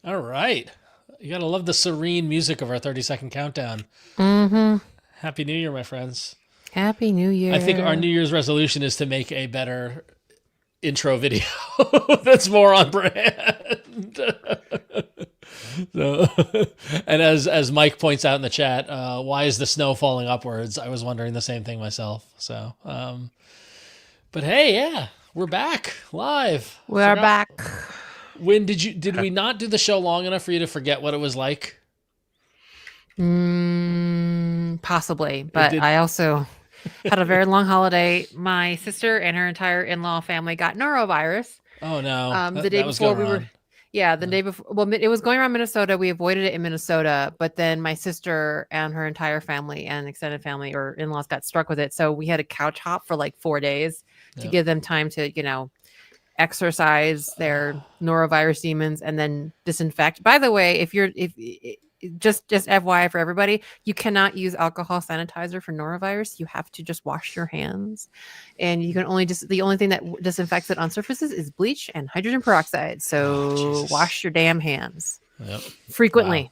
All right. You gotta love the serene music of our 30-second countdown. Mm-hmm. Happy New Year, my friends. Happy New I think our Year. New Year's resolution is to make a better intro video that's more on brand. So, and as Mike points out in the chat, why is the snow falling upwards? I was wondering the same thing myself. So, but hey, yeah, we're back live. We're back. When did we not do the show long enough for you to forget what it was like? Possibly, but I also had a very long holiday. My sister and her entire in-law family got norovirus. Oh no! The day before we were, the day before. Well, it was going around Minnesota. We avoided it in Minnesota, but then my sister and her entire family and extended family or in-laws got struck with it. So we had a couch hop for like 4 days to give them time to, exercise their norovirus demons and then disinfect. By the way, if just FYI for everybody, you cannot use alcohol sanitizer for norovirus. You have to just wash your hands, and you can only the only thing that disinfects it on surfaces is bleach and hydrogen peroxide. So wash your damn hands frequently. Wow.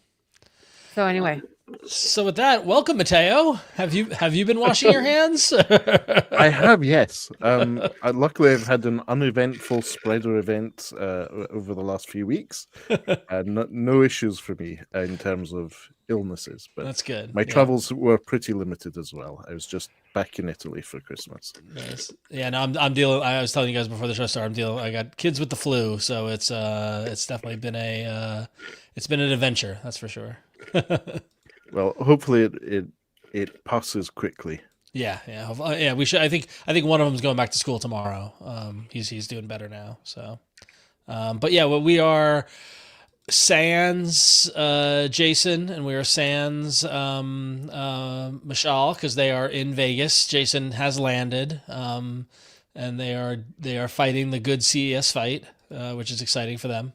So anyway. So with that, welcome, Matteo. Have you been washing your hands? I have, yes. Luckily, I've had an uneventful spreader event over the last few weeks. No issues for me in terms of illnesses. But that's good. My travels were pretty limited as well. I was just back in Italy for Christmas. Nice. Yeah, no, I'm dealing. I was telling you guys before the show started. I got kids with the flu, so it's definitely been it's been an adventure. That's for sure. Well, hopefully it passes quickly. Yeah. We should. I think one of them is going back to school tomorrow. He's doing better now. So, but yeah, well, we are sans Jason and we are sans Michelle because they are in Vegas. Jason has landed, and they are fighting the good CES fight, which is exciting for them.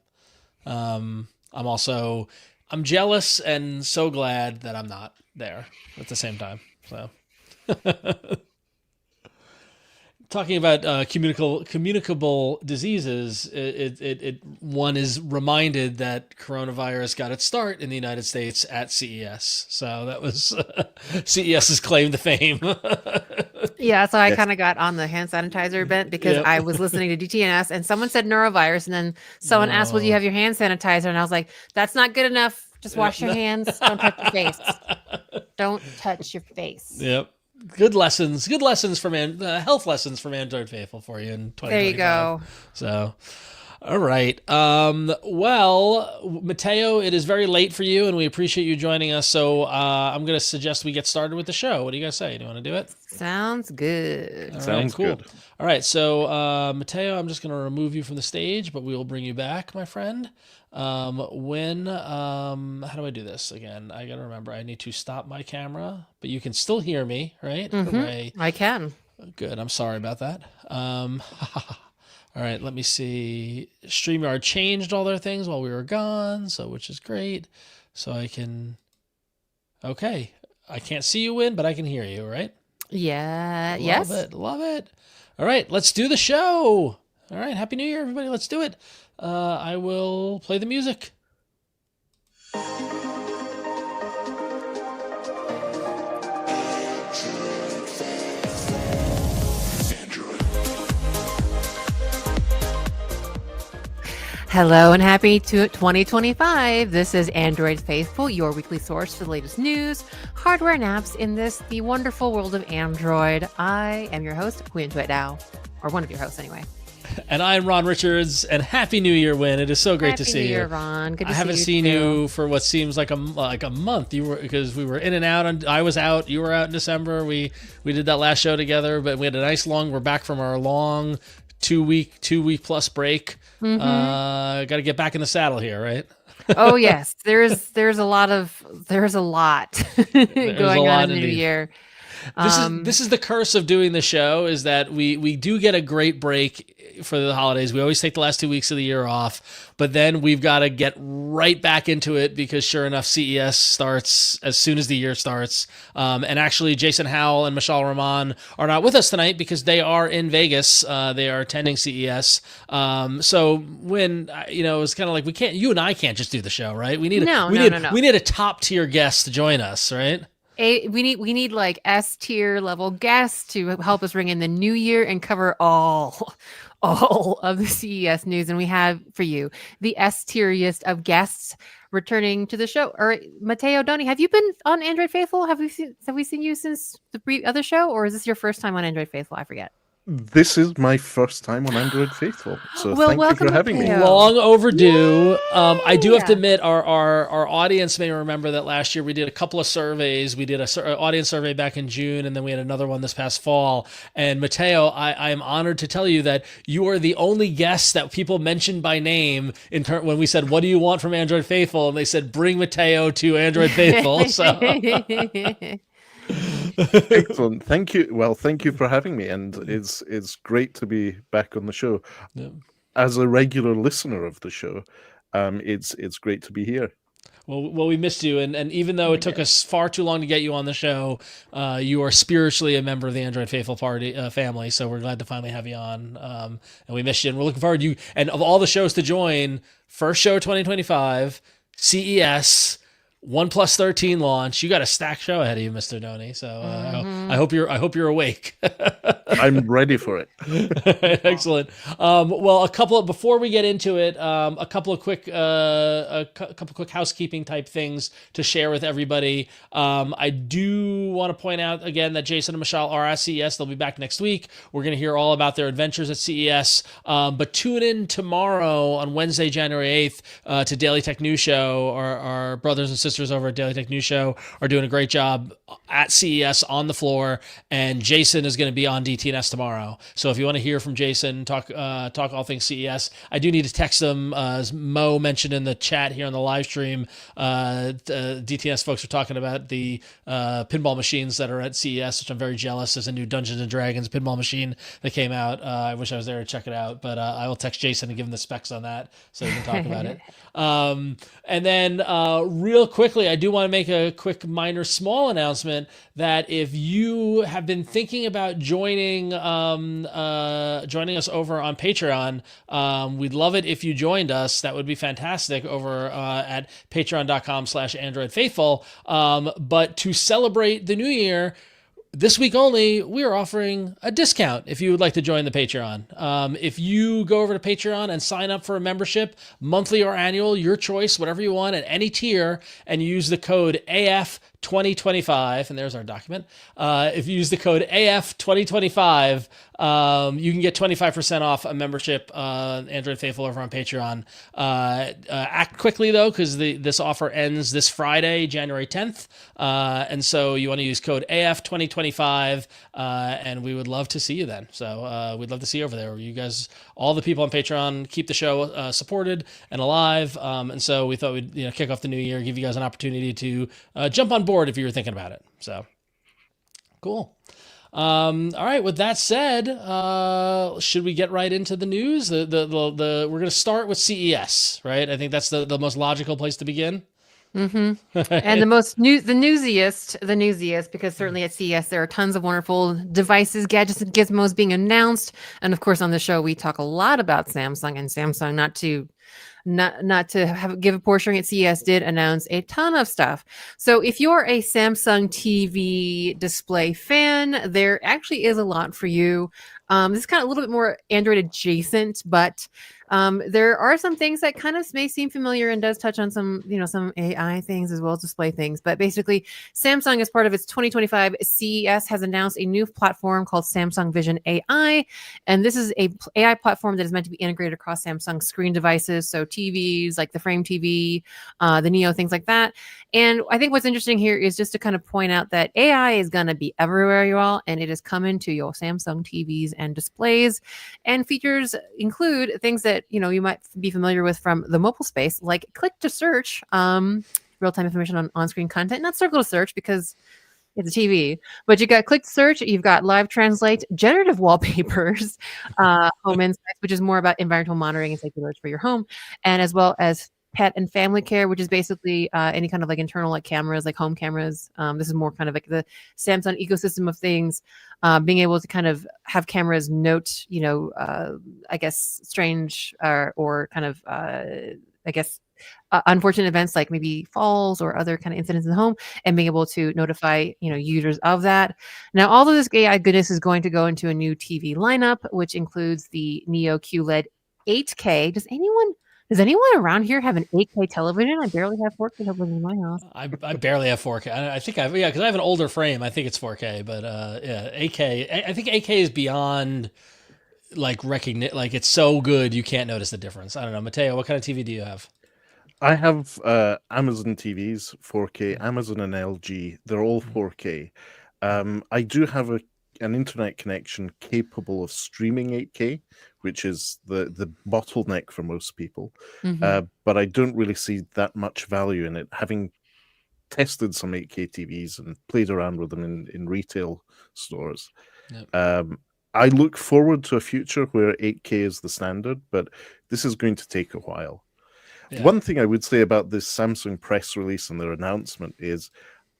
I'm jealous and so glad that I'm not there at the same time. So, talking about communicable diseases, one is reminded that coronavirus got its start in the United States at CES. So that was CES's claim to fame. Yeah, so I kind of got on the hand sanitizer bent because I was listening to DTNS and someone said norovirus, and then someone asked, "Will you have your hand sanitizer?" And I was like, "That's not good enough. Just wash your hands. Don't touch your face. Don't touch your face." Yep. Good lessons from health lessons from Android Faithful for you in 2025. There you go. So, all right. Well, Matteo, it is very late for you, and we appreciate you joining us. So I'm going to suggest we get started with the show. What do you guys say? Do you want to do it? Sounds good. Sounds cool. Good. All right. So, Matteo, I'm just going to remove you from the stage, but we will bring you back, my friend. How do I do this again? I got to remember, I need to stop my camera, but you can still hear me, right? Mm-hmm. I can. Good. I'm sorry about that. All right, let me see. StreamYard changed all their things while we were gone, which is great. So I can. Okay, I can't see you but I can hear you, right? Yeah. Yes. Love it. All right, let's do the show. All right, Happy New Year, everybody. Let's do it. I will play the music. Hello and happy 2025. This is Android Faithful, your weekly source for the latest news, hardware, and apps in the wonderful world of Android. I am your host, Huyen, or one of your hosts anyway. And I'm Ron Richards, and Happy New Year, Win. It is so great to see you. Happy New Year, Ron. Good to see you. I haven't seen you for what seems like a month. Because we were in and out, and I was out. You were out in December. We did that last show together, but we had a nice long. We're back from our long 2 week plus break. Mm-hmm. Got to get back in the saddle here, right? Oh yes, there's a lot going on in the new year. This is the curse of doing the show, is that we do get a great break for the holidays. We always take the last 2 weeks of the year off, but then we've got to get right back into it because sure enough, CES starts as soon as the year starts. And actually, Jason Howell and Michelle Rahman are not with us tonight because they are in Vegas. They are attending CES. So when it was kind of like you and I can't just do the show, right? We need we need a top tier guest to join us, right? We need like S tier level guests to help us ring in the new year and cover all of the CES news. And we have for you the S tieriest of guests returning to the show. All right, Matteo, Doni, have you been on Android Faithful? Have we seen you since the other show, or is this your first time on Android Faithful? I forget. This is my first time on Android Faithful, so well, thank you for having me. Long overdue. I do have to admit, our audience may remember that last year we did a couple of surveys. We did an audience survey back in June, and then we had another one this past fall. And Matteo, I am honored to tell you that you are the only guest that people mentioned by name when we said, "What do you want from Android Faithful?" And they said, "Bring Matteo to Android Faithful." So. Excellent. Thank you. Well, thank you for having me, and it's great to be back on the show. Yeah. As a regular listener of the show, it's great to be here. Well, we missed you, and even though it took us far too long to get you on the show, you are spiritually a member of the Android Faithful family. So we're glad to finally have you on, and we missed you, and we're looking forward to you. And of all the shows to join, first show 2025, CES. OnePlus 13 launch. You got a stacked show ahead of you, Mr. Doni. So I hope you're awake. I'm ready for it. Excellent. Well, before we get into it, a couple of quick housekeeping type things to share with everybody. I do want to point out again that Jason and Michelle are at CES. They'll be back next week. We're going to hear all about their adventures at CES. But tune in tomorrow on Wednesday, January 8th, to Daily Tech News Show. Our brothers and sisters over at Daily Tech News Show are doing a great job at CES on the floor, and Jason is going to be on DTNS tomorrow. So if you want to hear from Jason, talk all things CES, I do need to text him. As Mo mentioned in the chat here on the live stream, the DTNS folks are talking about the pinball machines that are at CES, which I'm very jealous. There's a new Dungeons and Dragons pinball machine that came out. I wish I was there to check it out, but I will text Jason and give him the specs on that so we can talk about it. And then real quickly, I do want to make a quick minor small announcement that if you have been thinking about joining us over on Patreon, we'd love it if you joined us. That would be fantastic over at patreon.com/AndroidFaithful. But to celebrate the new year, this week only, we are offering a discount if you would like to join the Patreon. If you go over to Patreon and sign up for a membership, monthly or annual, your choice, whatever you want at any tier, and you use the code AF2025, and there's our document. If you use the code AF2025, you can get 25% off a membership, Android Faithful over on Patreon. Act quickly though, because this offer ends this Friday, January 10th. And so you want to use code AF2025, and we would love to see you then. So we'd love to see you over there. You guys, all the people on Patreon, keep the show supported and alive. And so we thought we'd kick off the new year, give you guys an opportunity to jump on board if you were thinking about it. So cool. All right. With that said, should we get right into the news? We're going to start with CES, right? I think that's the most logical place to begin. Mm-hmm. And the newsiest, because certainly at CES there are tons of wonderful devices, gadgets, and gizmos being announced. And of course, on the show we talk a lot about Samsung, and Samsung, not to give a portion at CES, did announce a ton of stuff. So if you're a Samsung TV display fan, there actually is a lot for you. This is kind of a little bit more Android adjacent, but there are some things that kind of may seem familiar and does touch on some AI things as well as display things. But basically, Samsung, as part of its 2025 CES, has announced a new platform called Samsung Vision AI. And this is a AI platform that is meant to be integrated across Samsung screen devices. So TVs, like the Frame TV, the Neo, things like that. And I think what's interesting here is just to kind of point out that AI is going to be everywhere, you all, and it is coming to your Samsung TVs and displays. And features include things that you might be familiar with from the mobile space, like click to search, real-time information on on-screen content, not circle to search, because It's a TV, but you got click to search, you've got live translate, generative wallpapers, home insights, which is more about environmental monitoring and safety alerts for your home, and as well as pet and family care, which is basically any kind of like internal like cameras, like home cameras. This is more kind of like the Samsung ecosystem of things, being able to kind of have cameras note, I guess strange or kind of I guess unfortunate events like maybe falls or other kind of incidents in the home, and being able to notify users of that. Now, all of this AI goodness is going to go into a new TV lineup, which includes the Neo QLED 8K. Does anyone around here have an 8K television? I barely have 4K television in my house. I barely have 4K. I think because I have an older frame. I think it's 4K, but yeah, 8K. I think 8K is beyond like recognition. Like it's so good you can't notice the difference. I don't know, Matteo. What kind of TV do you have? I have Amazon TVs, 4K, Amazon and LG. They're all 4K. I do have an internet connection capable of streaming 8K, which is the bottleneck for most people. But I don't really see that much value in it. Having tested some 8K TVs and played around with them in retail stores, I look forward to a future where 8K is the standard, but this is going to take a while. Yeah. One thing I would say about this Samsung press release and their announcement is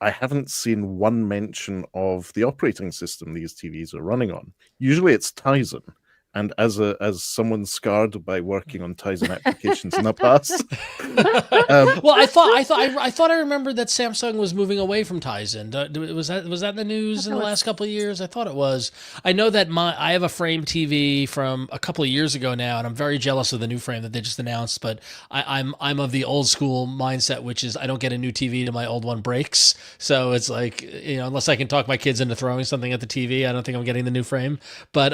I haven't seen one mention of the operating system these TVs are running on. Usually it's Tizen. And as someone scarred by working on Tizen applications in the past, well, I thought I remembered that Samsung was moving away from Tizen. Was that in the news in the last couple of years? I thought it was. I know that I have a frame TV from a couple of years ago now, and I'm very jealous of the new frame that they just announced. But I'm of the old school mindset, which is I don't get a new TV till my old one breaks. So it's like unless I can talk my kids into throwing something at the TV, I don't think I'm getting the new frame. But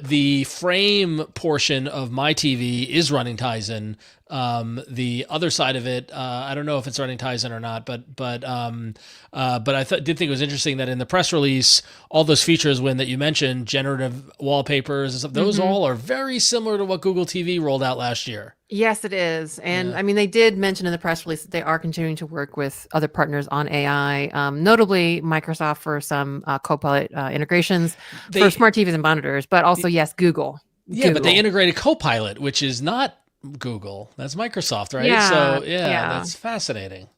the frame portion of my TV is running Tizen. The other side of it, I don't know if it's running Tizen or not, but I did think it was interesting that in the press release, all those features that you mentioned, generative wallpapers and stuff, those all are very similar to what Google TV rolled out last year. Yes, it is. And I mean, they did mention in the press release that they are continuing to work with other partners on AI, notably Microsoft for some Copilot integrations for smart TVs and monitors, but also, yes, Google. But they integrated Copilot, which is not Google. That's Microsoft, right? Yeah, so that's fascinating.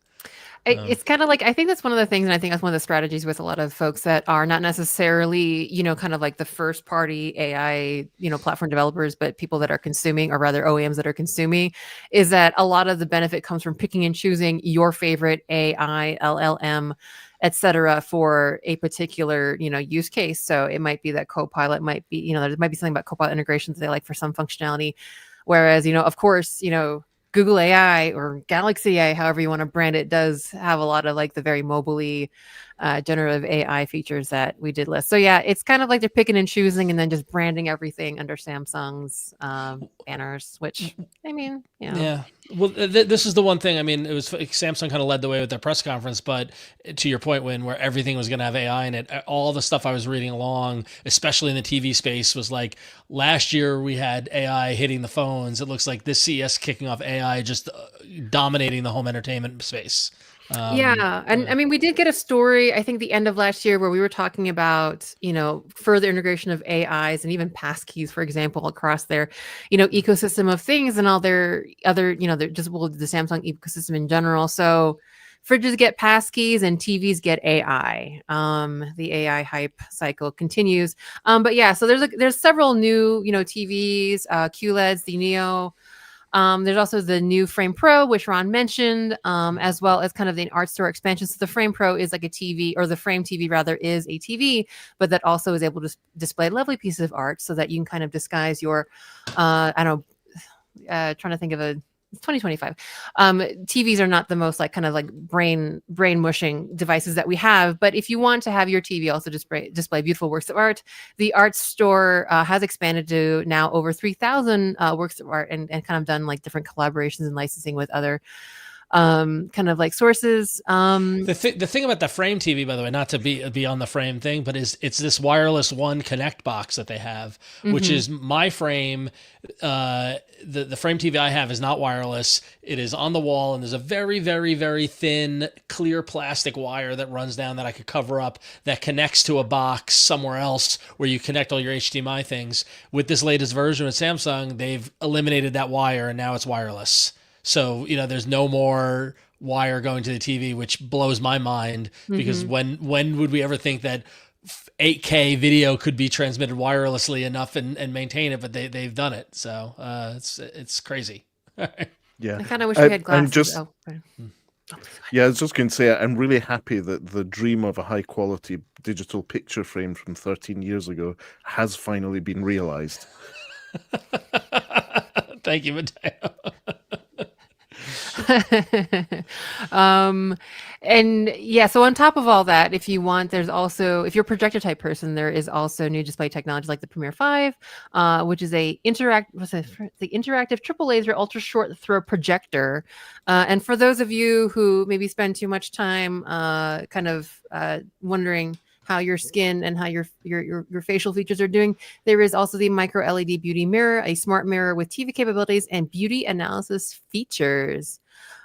It's kind of like, I think that's one of the things, and I think that's one of the strategies with a lot of folks that are not necessarily, kind of like the first party AI, platform developers, but people that are consuming, or rather OEMs that are consuming, is that a lot of the benefit comes from picking and choosing your favorite AI, LLM, et cetera, for a particular, use case. So it might be that Copilot might be, there might be something about Copilot integrations they like for some functionality. Whereas, of course, Google AI or Galaxy AI, however you want to brand it, does have a lot of like the very mobile-y generative AI features that we did list. So yeah, it's kind of like they're picking and choosing and then just branding everything under Samsung's banners, which I mean, yeah. Well, this is the one thing. I mean, it was Samsung kind of led the way with their press conference, but to your point, where everything was going to have AI in it, all the stuff I was reading along, especially in the TV space, was like last year we had AI hitting the phones. It looks like this CES kicking off AI just dominating the home entertainment space. And I mean, we did get a story, I think the end of last year, where we were talking about, further integration of AIs and even passkeys, for example, across their, ecosystem of things and all their other, the Samsung ecosystem in general. So fridges get passkeys and TVs get AI. The AI hype cycle continues. But yeah, so there's several new, TVs, QLEDs, the Neo. There's also the new Frame Pro, which Ron mentioned, as well as kind of the Art Store expansion. So the Frame Pro is like a TV, or the Frame TV rather is a TV, but that also is able to display lovely pieces of art so that you can kind of disguise your, trying to think of it's 2025. TVs are not the most like kind of like brain mushing devices that we have. But if you want to have your TV also display beautiful works of art, the Art Store has expanded to now over 3,000 works of art and kind of done like different collaborations and licensing with other kind of like sources. The thing about the Frame TV, by the way, not to be on the Frame thing, but it's this Wireless One Connect box that they have, which is my Frame. The Frame TV I have is not wireless. It is on the wall, and there's a very, very, very thin, clear plastic wire that runs down that I could cover up that connects to a box somewhere else where you connect all your HDMI things. With this latest version with Samsung, they've eliminated that wire, and now it's wireless. So, there's no more wire going to the TV, which blows my mind, because when would we ever think that 8K video could be transmitted wirelessly enough and maintain it, but they've done it. So it's crazy. Yeah. I kind of wish we had glasses. Yeah, I was just going to say, I'm really happy that the dream of a high quality digital picture frame from 13 years ago has finally been realized. Thank you, Matteo. And yeah, so on top of all that, if you want, there's also, if you're a projector type person, there is also new display technology like the Premiere 5, which is the interactive triple laser ultra short throw projector. And for those of you who maybe spend too much time wondering how your skin and how your facial features are doing, there is also the micro LED beauty mirror, a smart mirror with TV capabilities and beauty analysis features.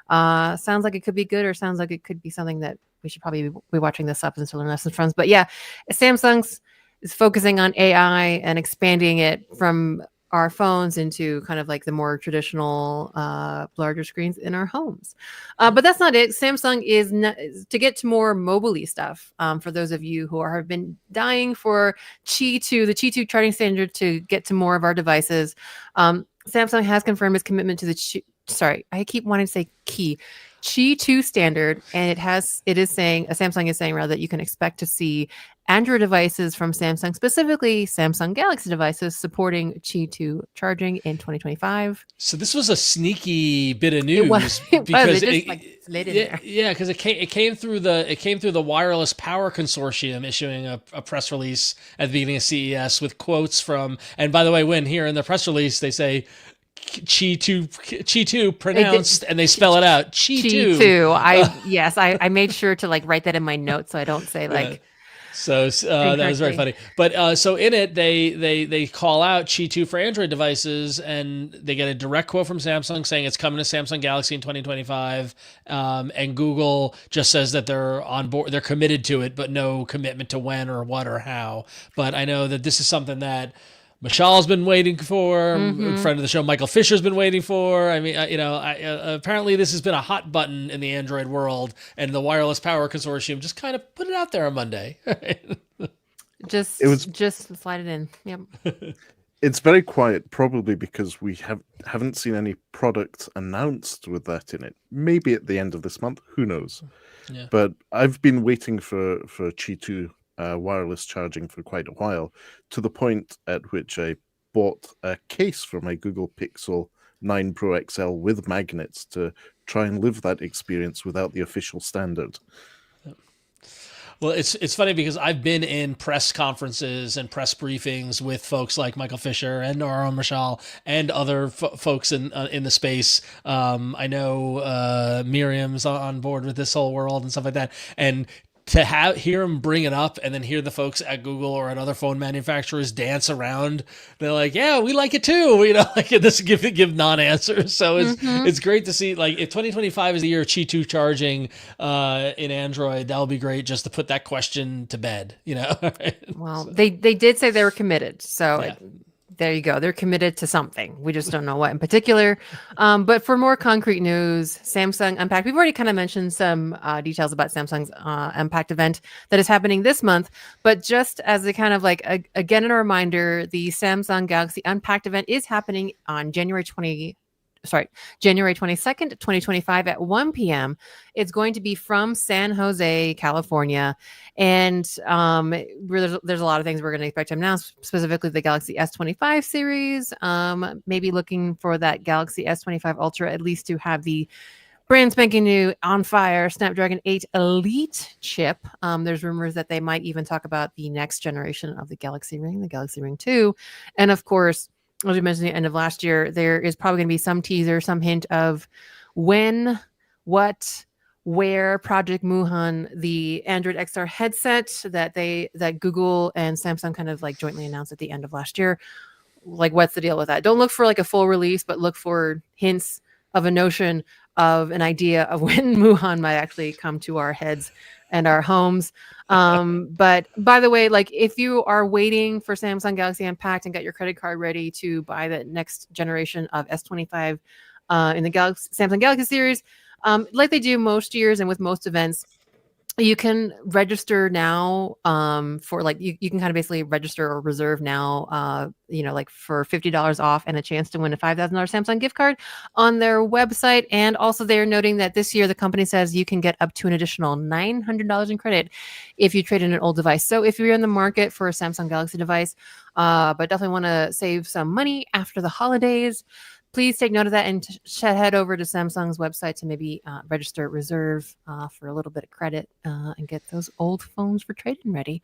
Sounds like it could be good, or sounds like it could be something that we should probably be watching this up and learn lessons from. But yeah, Samsung's is focusing on AI and expanding it from our phones into kind of like the more traditional, larger screens in our homes. But that's not it. Samsung is to get to more mobile-y stuff. For those of you who have been dying for Qi2, the Qi2 charting standard, to get to more of our devices, Samsung has confirmed its commitment to the I keep wanting to say Qi2 standard, and Samsung is saying rather that you can expect to see Android devices from Samsung, specifically Samsung Galaxy devices, supporting Qi2 charging in 2025. So this was a sneaky bit of news. Because because it came through the Wireless Power Consortium issuing a press release at the beginning of CES with quotes from, and by the way, when here in the press release they say Qi2 pronounced, and they spell it out. Qi2. I made sure to write that in my notes so I don't say So that was very funny. But so in it, they call out Qi2 for Android devices, and they get a direct quote from Samsung saying it's coming to Samsung Galaxy in 2025. And Google just says that they're on board, they're committed to it, but no commitment to when or what or how. But I know that this is something that Michelle's been waiting for. A friend of the show, Michael Fisher's been waiting for. I mean, apparently this has been a hot button in the Android world, and the Wireless Power Consortium just kind of put it out there on Monday. Just slide it in. Yep. It's very quiet, probably because we haven't seen any product announced with that in it. Maybe at the end of this month, who knows? Yeah. But I've been waiting for Qi2 wireless charging for quite a while, to the point at which I bought a case for my Google Pixel 9 Pro XL with magnets to try and live that experience without the official standard. Well, it's funny because I've been in press conferences and press briefings with folks like Michael Fisher and our own Michelle and other folks in the space. I know Miriam's on board with this whole world and stuff like that, and to hear him bring it up and then hear the folks at Google or at other phone manufacturers dance around, they're like, yeah, we like it too. This give non-answers. So it's great to see, if 2025 is the year of Qi2 charging in Android, that'll be great just to put that question to bed, Well, they did say they were committed. So yeah. There you go. They're committed to something. We just don't know what in particular. But for more concrete news, Samsung Unpacked. We've already kind of mentioned some details about Samsung's Unpacked event that is happening this month. But just as a kind of again, a reminder, the Samsung Galaxy Unpacked event is happening on January 22nd, 2025 at 1 p.m. It's going to be from San Jose, California. And there's a lot of things we're going to expect to announce, specifically the Galaxy S25 series, maybe looking for that Galaxy S25 Ultra, at least to have the brand spanking new on fire Snapdragon 8 Elite chip. There's rumors that they might even talk about the next generation of the Galaxy Ring, the Galaxy Ring 2. And of course, as we mentioned at the end of last year, there is probably going to be some teaser, some hint of when where Project Muhan, the Android XR headset that Google and Samsung kind of like jointly announced at the end of last year. Like, what's the deal with that? Don't look for like a full release, but look for hints of a notion of an idea of when Muhan might actually come to our heads and our homes. But by the way, like if you are waiting for Samsung Galaxy Unpacked and got your credit card ready to buy the next generation of S25 in the Samsung Galaxy series, like they do most years and with most events, you can register now for like you can kind of basically register or reserve now like for $50 off and a chance to win a $5,000 Samsung gift card on their website. And also they're noting that this year the company says you can get up to an additional $900 in credit if you trade in an old device. So if you're in the market for a Samsung Galaxy device but definitely want to save some money after the holidays, please take note of that and head over to Samsung's website to maybe register, reserve for a little bit of credit and get those old phones for trading ready.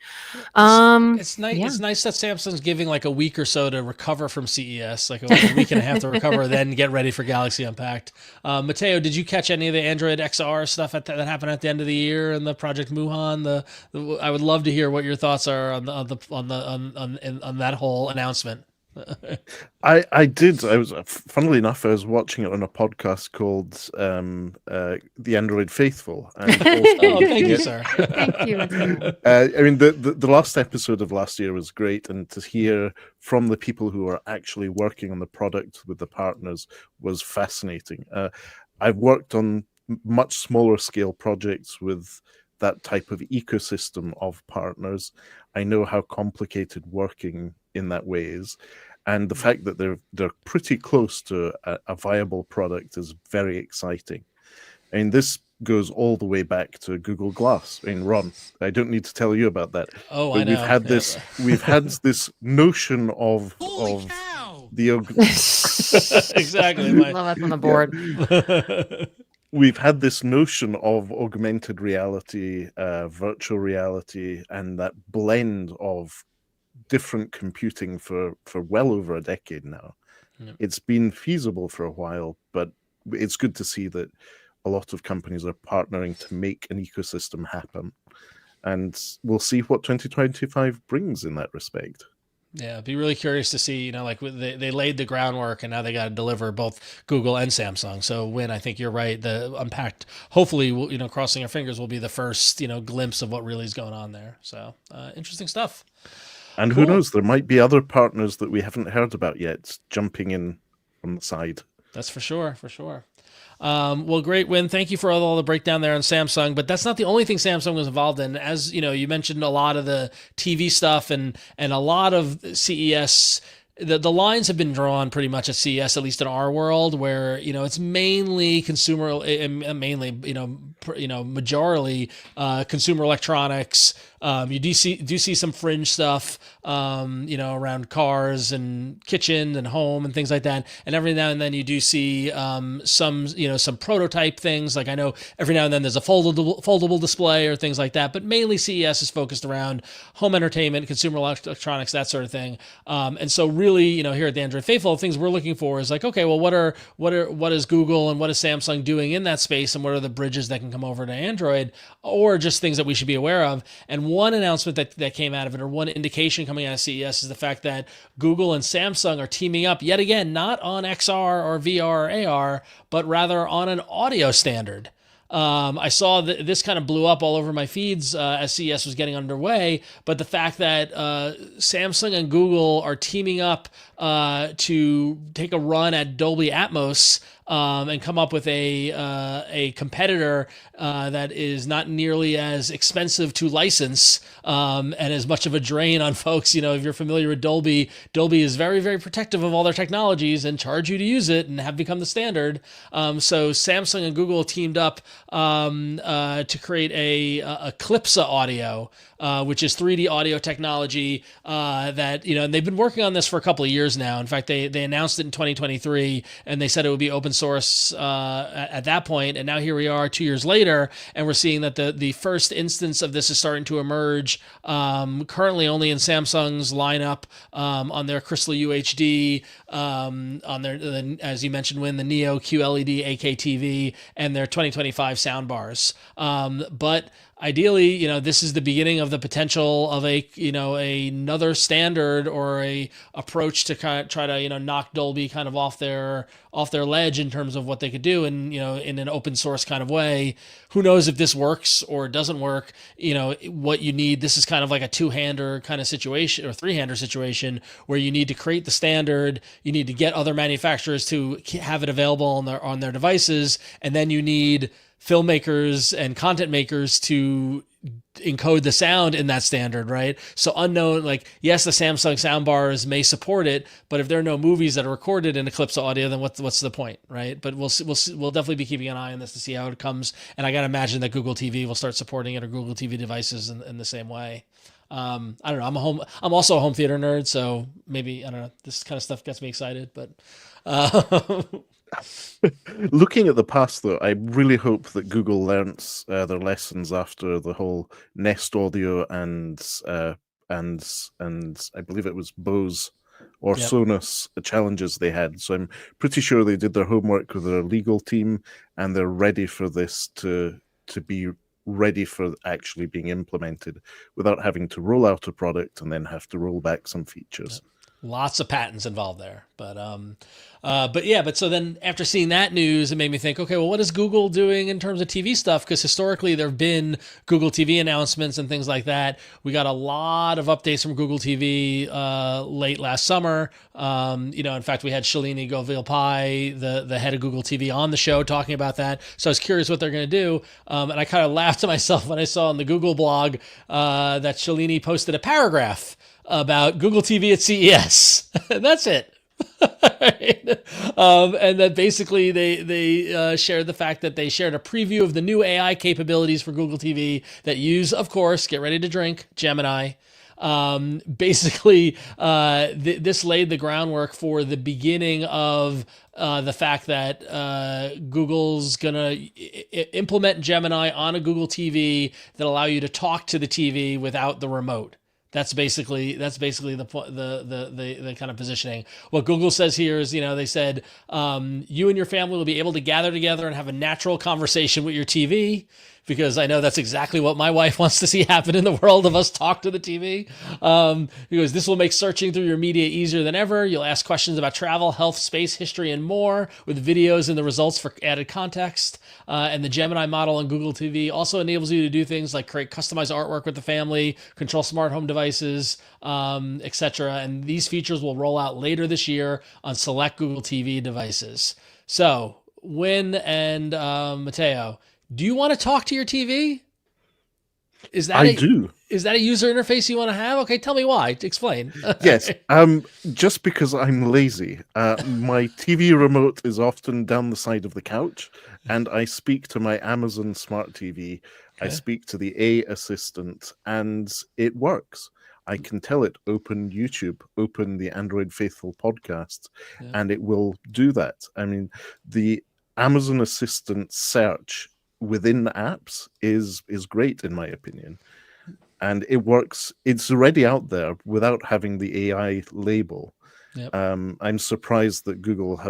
It's nice. Yeah. It's nice that Samsung's giving like a week or so to recover from CES, like a week and a half to recover, then get ready for Galaxy Unpacked. Matteo, did you catch any of the Android XR stuff that happened at the end of the year and the Project Muhan? I would love to hear what your thoughts are on that whole announcement. I did. I was, funnily enough, I was watching it on a podcast called The Android Faithful. And thank you, sir. Thank you. I mean, the last episode of last year was great, and to hear from the people who are actually working on the product with the partners was fascinating. I've worked on much smaller scale projects with that type of ecosystem of partners. I know how complicated working in that way is, and the fact that they're pretty close to a viable product is very exciting. I mean, this goes all the way back to Google Glass. I mean, Ron, I don't need to tell you about that. Oh, but I know. We've had this notion of the exactly. Love us on the board. We've had this notion of augmented reality, virtual reality, and that blend of different computing for well over a decade now. Yep. It's been feasible for a while, but it's good to see that a lot of companies are partnering to make an ecosystem happen. And we'll see what 2025 brings in that respect. Yeah, be really curious to see, like they laid the groundwork and now they got to deliver both Google and Samsung. So Huyen, I think you're right. The Unpacked, hopefully, crossing our fingers, will be the first, glimpse of what really is going on there. So interesting stuff. And cool. Who knows, there might be other partners that we haven't heard about yet jumping in on the side. That's for sure. Well, great, Huyen. Thank you for all the breakdown there on Samsung, but that's not the only thing Samsung was involved in. As you mentioned a lot of the TV stuff and a lot of CES. The lines have been drawn pretty much at CES, at least in our world, where it's mainly consumer, majorly consumer electronics. You do see some fringe stuff, around cars and kitchen and home and things like that. And every now and then you do see some prototype things. Like I know every now and then there's a foldable display or things like that. But mainly CES is focused around home entertainment, consumer electronics, that sort of thing. And so really, here at the Android Faithful, things we're looking for is like, okay, well, what is Google and what is Samsung doing in that space, and what are the bridges that can come over to Android, or just things that we should be aware of. And one announcement that came out of it, or one indication coming out of CES, is the fact that Google and Samsung are teaming up yet again, not on XR or VR or AR, but rather on an audio standard. I saw that this kind of blew up all over my feeds as CES was getting underway, but the fact that Samsung and Google are teaming up to take a run at Dolby Atmos and come up with a competitor that is not nearly as expensive to license and as much of a drain on folks. If you're familiar with Dolby is very, very protective of all their technologies and charge you to use it and have become the standard. So Samsung and Google teamed up to create a Eclipsa audio, which is 3D audio technology that, and they've been working on this for a couple of years now. In fact, they announced it in 2023, and they said it would be open source at that point, and now here we are 2 years later, and we're seeing that the first instance of this is starting to emerge. Currently, only in Samsung's lineup on their Crystal UHD, on their as you mentioned, the Neo QLED 8K TV, and their 2025 soundbars. But ideally, this is the beginning of the potential of another standard or a approach to kind of try to knock Dolby kind of off their ledge in terms of what they could do, and in an open source kind of way. Who knows if this works or doesn't work? What you need. This is kind of like a two-hander kind of situation or three-hander situation where you need to create the standard, you need to get other manufacturers to have it available on their devices, and then you need filmmakers and content makers to encode the sound in that standard, right? So unknown, like, yes, the Samsung soundbars may support it, but if there are no movies that are recorded in Eclipsa audio, then what's the point, right? But we'll definitely be keeping an eye on this to see how it comes. And I got to imagine that Google TV will start supporting it, or Google TV devices in the same way. I don't know. I'm also a home theater nerd, so maybe, I don't know, this kind of stuff gets me excited, but looking at the past, though, I really hope that Google learns their lessons after the whole Nest Audio and I believe it was Bose or Sonos challenges they had. So I'm pretty sure they did their homework with their legal team, and they're ready for this to be ready for actually being implemented without having to roll out a product and then have to roll back some features. Lots of patents involved there, but so then after seeing that news, it made me think, okay, well, what is Google doing in terms of TV stuff? Because historically there have been Google TV announcements and things like that. We got a lot of updates from Google TV late last summer. In fact, we had Shalini Govil-Pai, the head of Google TV, on the show talking about that. So I was curious what they're going to do, and I kind of laughed to myself when I saw on the Google blog that Shalini posted a paragraph about Google TV at CES. That's it. And that basically they shared the fact that they shared a preview of the new AI capabilities for Google TV that use, of course, get ready to drink, Gemini. Basically, this laid the groundwork for the beginning of the fact that Google's going to implement Gemini on a Google TV that allow you to talk to the TV without the remote. That's basically the kind of positioning. What Google says here is, they said, you and your family will be able to gather together and have a natural conversation with your TV, because I know that's exactly what my wife wants to see happen in the world of us talk to the TV. Because this will make searching through your media easier than ever. You'll ask questions about travel, health, space, history, and more, with videos and the results for added context. And the Gemini model on Google TV also enables you to do things like create customized artwork with the family, control smart home devices, etc. And these features will roll out later this year on select Google TV devices. So, Huyen and Matteo, do you want to talk to your TV? Is that Is that a user interface you want to have? Okay, tell me why. Explain. Yes. Just because I'm lazy. My TV remote is often down the side of the couch, and I speak to my Amazon Smart TV. Okay. I speak to the A Assistant, and it works. I can tell it, open YouTube, open the Android Faithful podcast, and it will do that. I mean, the Amazon Assistant search within apps is great, in my opinion, and it works. It's already out there without having the AI label. Yep. I'm surprised that Google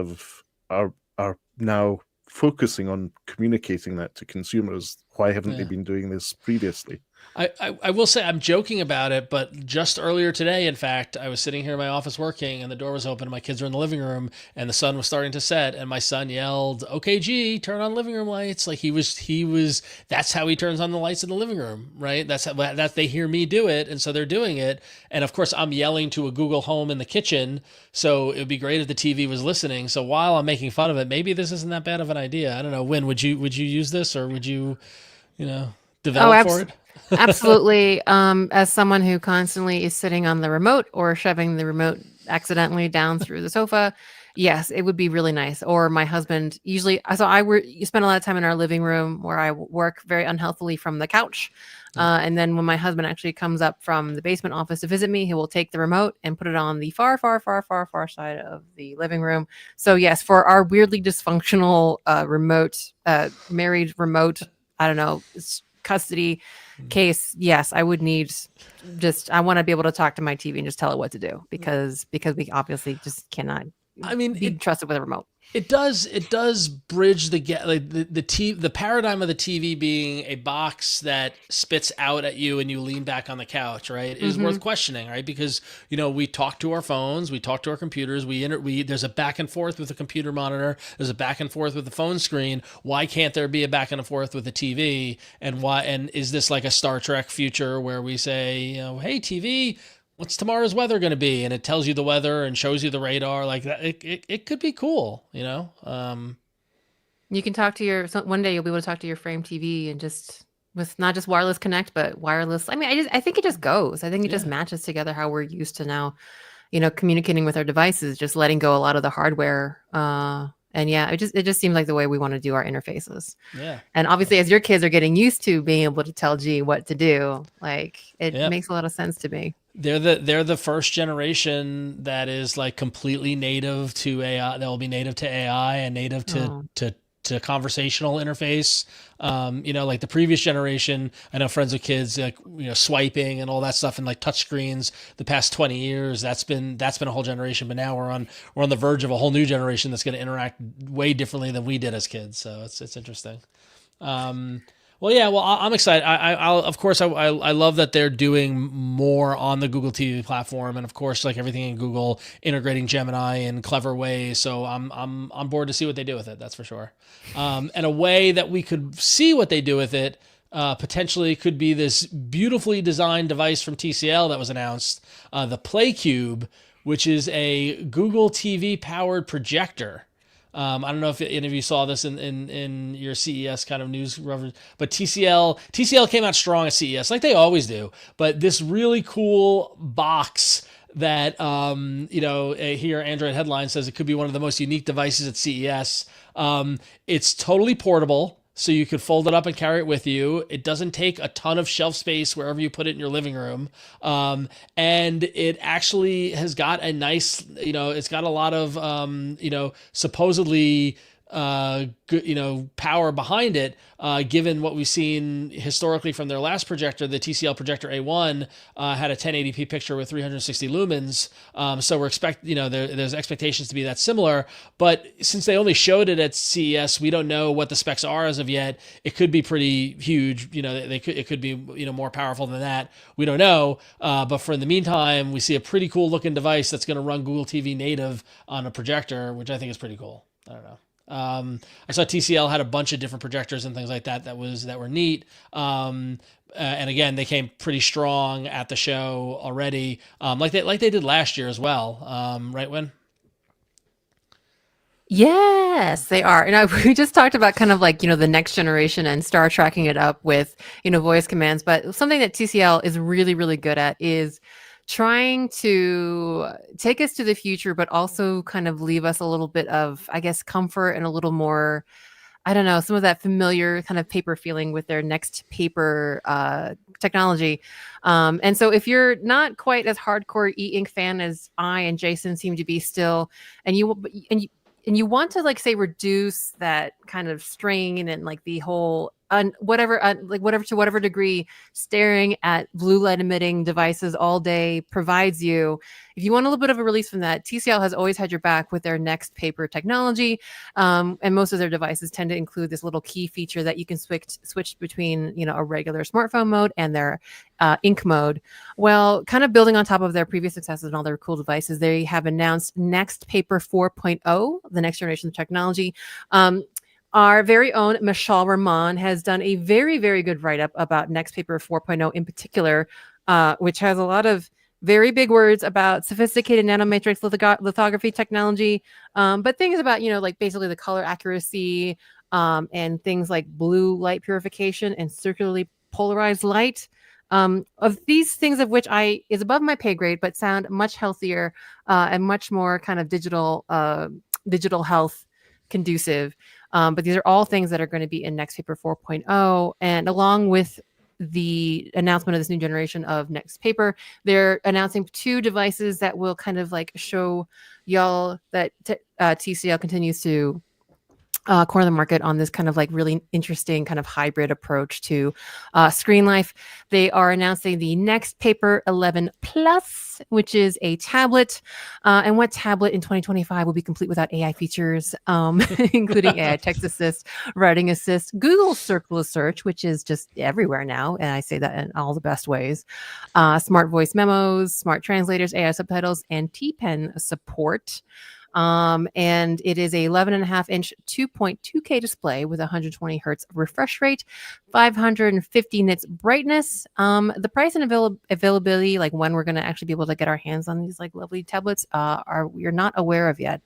are now focusing on communicating that to consumers. Why haven't they been doing this previously? I will say, I'm joking about it, but just earlier today, in fact, I was sitting here in my office working, and the door was open, and my kids were in the living room, and the sun was starting to set, and my son yelled, "Okay, G, turn on living room lights." Like he was. That's how he turns on the lights in the living room, right? That's they hear me do it, and so they're doing it. And of course, I'm yelling to a Google Home in the kitchen, so it would be great if the TV was listening. So while I'm making fun of it, maybe this isn't that bad of an idea. I don't know. Huyen, would you use this, or would you develop for it? Absolutely. As someone who constantly is sitting on the remote or shoving the remote accidentally down through the sofa, Yes, it would be really nice. Or my husband usually, you spend a lot of time in our living room where I work very unhealthily from the couch. And then when my husband actually comes up from the basement office to visit me, he will take the remote and put it on the far, far, far, far, far side of the living room. So yes, for our weirdly dysfunctional married remote, I don't know, custody case, yes, I would need I want to be able to talk to my TV and just tell it what to do because we obviously just cannot be trusted with a remote. It does bridge the gap, like the paradigm of the TV being a box that spits out at you and you lean back on the couch, right? Is worth questioning, right? Because we talk to our phones, we talk to our computers, there's a back and forth with the computer monitor, there's a back and forth with the phone screen. Why can't there be a back and forth with the TV? And is this like a Star Trek future where we say, hey TV, what's tomorrow's weather going to be? And it tells you the weather and shows you the radar like that. It could be cool, You can talk to one day you'll be able to talk to your Frame TV and just with not just wireless connect, but wireless. I mean, I think it just goes. I think it just matches together how we're used to now, communicating with our devices, just letting go a lot of the hardware. And yeah, it just seems like the way we want to do our interfaces. Yeah. And obviously, as your kids are getting used to being able to tell G what to do, like it makes a lot of sense to me. They're the first generation that is like completely native to AI. That will be native to AI and native to conversational interface. Like the previous generation, I know friends with kids, like, swiping and all that stuff and like touch screens the past 20 years, that's been a whole generation. But now we're on the verge of a whole new generation that's going to interact way differently than we did as kids. So it's interesting. Well, yeah. Well, I'm excited. I love that they're doing more on the Google TV platform, and of course, like everything in Google, integrating Gemini in clever ways. So I'm on board to see what they do with it. That's for sure. And a way that we could see what they do with it potentially could be this beautifully designed device from TCL that was announced, the Playcube, which is a Google TV powered projector. I don't know if any of you saw this in your CES kind of news, but TCL came out strong at CES, like they always do. But this really cool box that, here Android Headline says it could be one of the most unique devices at CES. It's totally portable, so you could fold it up and carry it with you. It doesn't take a ton of shelf space wherever you put it in your living room. And it actually has got a nice, it's got a lot of, supposedly good, power behind it, given what we've seen historically from their last projector. The TCL projector A1 had a 1080p picture with 360 lumens. So we're there's expectations to be that similar, but since they only showed it at CES, we don't know what the specs are as of yet. It could be pretty huge. It could be, more powerful than that. We don't know. But for in the meantime, we see a pretty cool looking device that's going to run Google TV native on a projector, which I think is pretty cool. I don't know. I saw TCL had a bunch of different projectors and things like that that were neat. And again, they came pretty strong at the show already, like they did last year as well. Right, Huyen? Yes, they are. And we just talked about kind of like, the next generation and Star tracking it up with, voice commands. But something that TCL is really, really good at is trying to take us to the future, but also kind of leave us a little bit of, I guess, comfort and a little more, I don't know, some of that familiar kind of paper feeling with their next paper technology. And so if you're not quite as hardcore e-ink fan as I and Jason seem to be still, and you want to, like, say, reduce that kind of strain and like the whole whatever degree staring at blue light emitting devices all day provides you. If you want a little bit of a release from that, TCL has always had your back with their next paper technology. And most of their devices tend to include this little key feature that you can switch between, a regular smartphone mode and their ink mode. Well, kind of building on top of their previous successes and all their cool devices, they have announced Next Paper 4.0, the next generation of technology. Our very own Mishal Rahman has done a very, very good write-up about Next Paper 4.0 in particular, which has a lot of very big words about sophisticated nanomatrix lithography technology, but things about, like basically the color accuracy and things like blue light purification and circularly polarized light. Of these things of which is above my pay grade, but sound much healthier and much more kind of digital health conducive. But these are all things that are going to be in NXTPAPER 4.0, and along with the announcement of this new generation of NXTPAPER, they're announcing 2 devices that will kind of like show y'all that TCL continues to corner the market on this kind of like really interesting kind of hybrid approach to screen life. They are announcing the NXTPAPER 11 Plus, which is a tablet. And what tablet in 2025 will be complete without AI features, including AI text assist, writing assist, Google circular search, which is just everywhere now. And I say that in all the best ways. Smart voice memos, smart translators, AI subtitles, and T-Pen support. And it is a 11.5-inch 2.2K display with 120 hertz refresh rate, 550 nits brightness. The price and availability, like when we're going to actually be able to get our hands on these like lovely tablets, we're not aware of yet.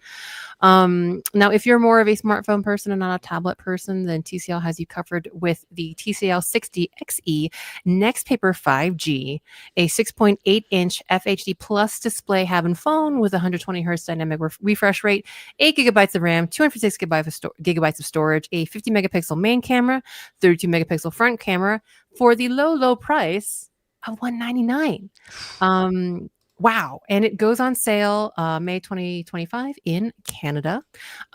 Now, if you're more of a smartphone person and not a tablet person, then TCL has you covered with the TCL 60XE NXTPAPER 5G, a 6.8-inch FHD plus display having phone with 120 hertz dynamic refresh rate, 8 gigabytes of RAM, 256 gigabytes of storage, a 50 megapixel main camera, 32 megapixel front camera for the low price of $199. Wow. And it goes on sale May 2025 in Canada.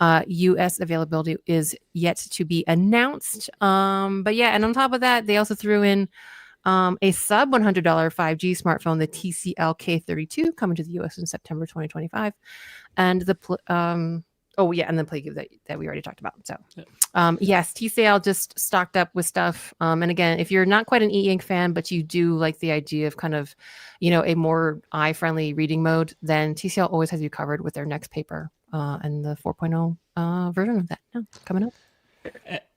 US availability is yet to be announced. But yeah, and on top of that, they also threw in a sub $100 5G smartphone, the TCL K32, coming to the US in September 2025. And the and the Playcube that we already talked about. So yes, TCL just stocked up with stuff. And again, if you're not quite an e-ink fan, but you do like the idea of kind of, a more eye-friendly reading mode, then TCL always has you covered with their NXTPAPER and the 4.0 version of that coming up.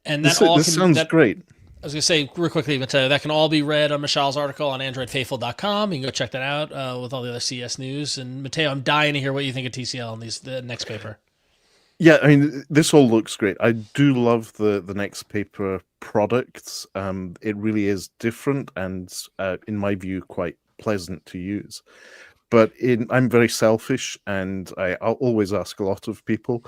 And that this sounds great. I was going to say real quickly, Matteo, that can all be read on Michelle's article on AndroidFaithful.com. You can go check that out with all the other CES news. And Matteo, I'm dying to hear what you think of TCL and the NXTPAPER. Yeah, I mean, this all looks great. I do love the NXTPAPER products. It really is different and, in my view, quite pleasant to use. But I'm very selfish, and I'll always ask a lot of people.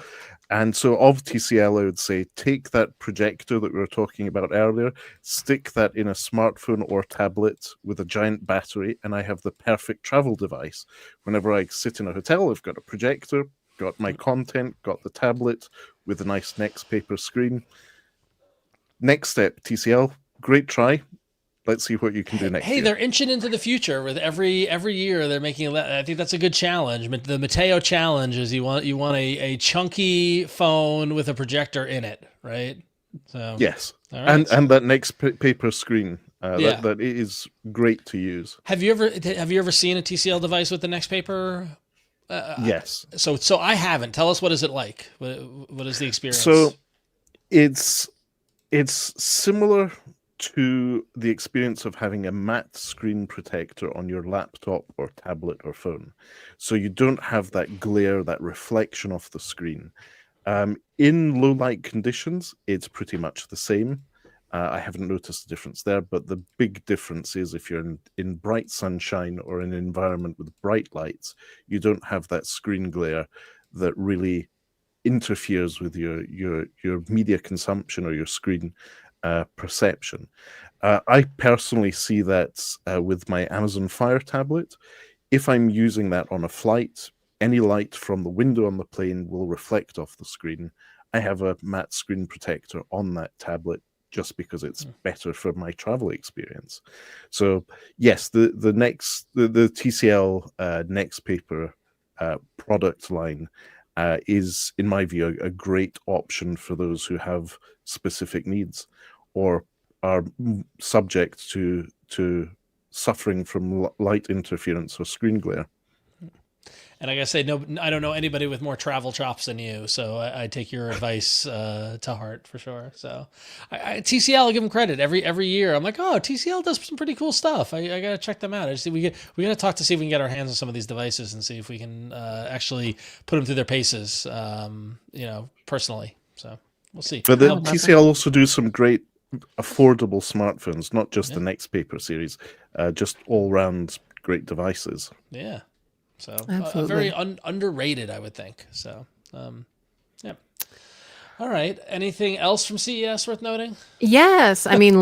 And so of TCL, I would say, take that projector that we were talking about earlier, stick that in a smartphone or tablet with a giant battery, and I have the perfect travel device. Whenever I sit in a hotel, I've got a projector, got my content, got the tablet with a nice NXTPAPER screen. Next step, TCL, great try. Let's see what you can do next year. They're inching into the future with every year they're making. I think that's a good challenge. The Matteo challenge is you want a chunky phone with a projector in it, right? So yes, all right. and that NXTPAPER screen that is great to use. Have you ever seen a TCL device with the NXTPAPER? Yes. So I haven't. Tell us, what is it like? What is the experience? So it's similar to the experience of having a matte screen protector on your laptop or tablet or phone. So you don't have that glare, that reflection off the screen. In low light conditions, it's pretty much the same. I haven't noticed a difference there, but the big difference is if you're in bright sunshine or in an environment with bright lights, you don't have that screen glare that really interferes with your media consumption or your screen perception. I personally see that with my Amazon Fire tablet. If I'm using that on a flight, any light from the window on the plane will reflect off the screen. I have a matte screen protector on that tablet just because it's better for my travel experience. So yes, the TCL NXTPAPER product line is, in my view, a great option for those who have specific needs or are subject to suffering from light interference or screen glare. And I gotta say, no, I don't know anybody with more travel chops than you, so I take your advice to heart for sure. So, TCL, I give them credit every year. I'm like, oh, TCL does some pretty cool stuff. I gotta check them out. We gotta talk to see if we can get our hands on some of these devices and see if we can actually put them through their paces, personally. So we'll see. But TCL also do some great affordable smartphones, not just the NXTPAPER series, just all round great devices. Yeah. So Absolutely. very underrated, I would think. So, yeah. All right. Anything else from CES worth noting? Yes, I mean,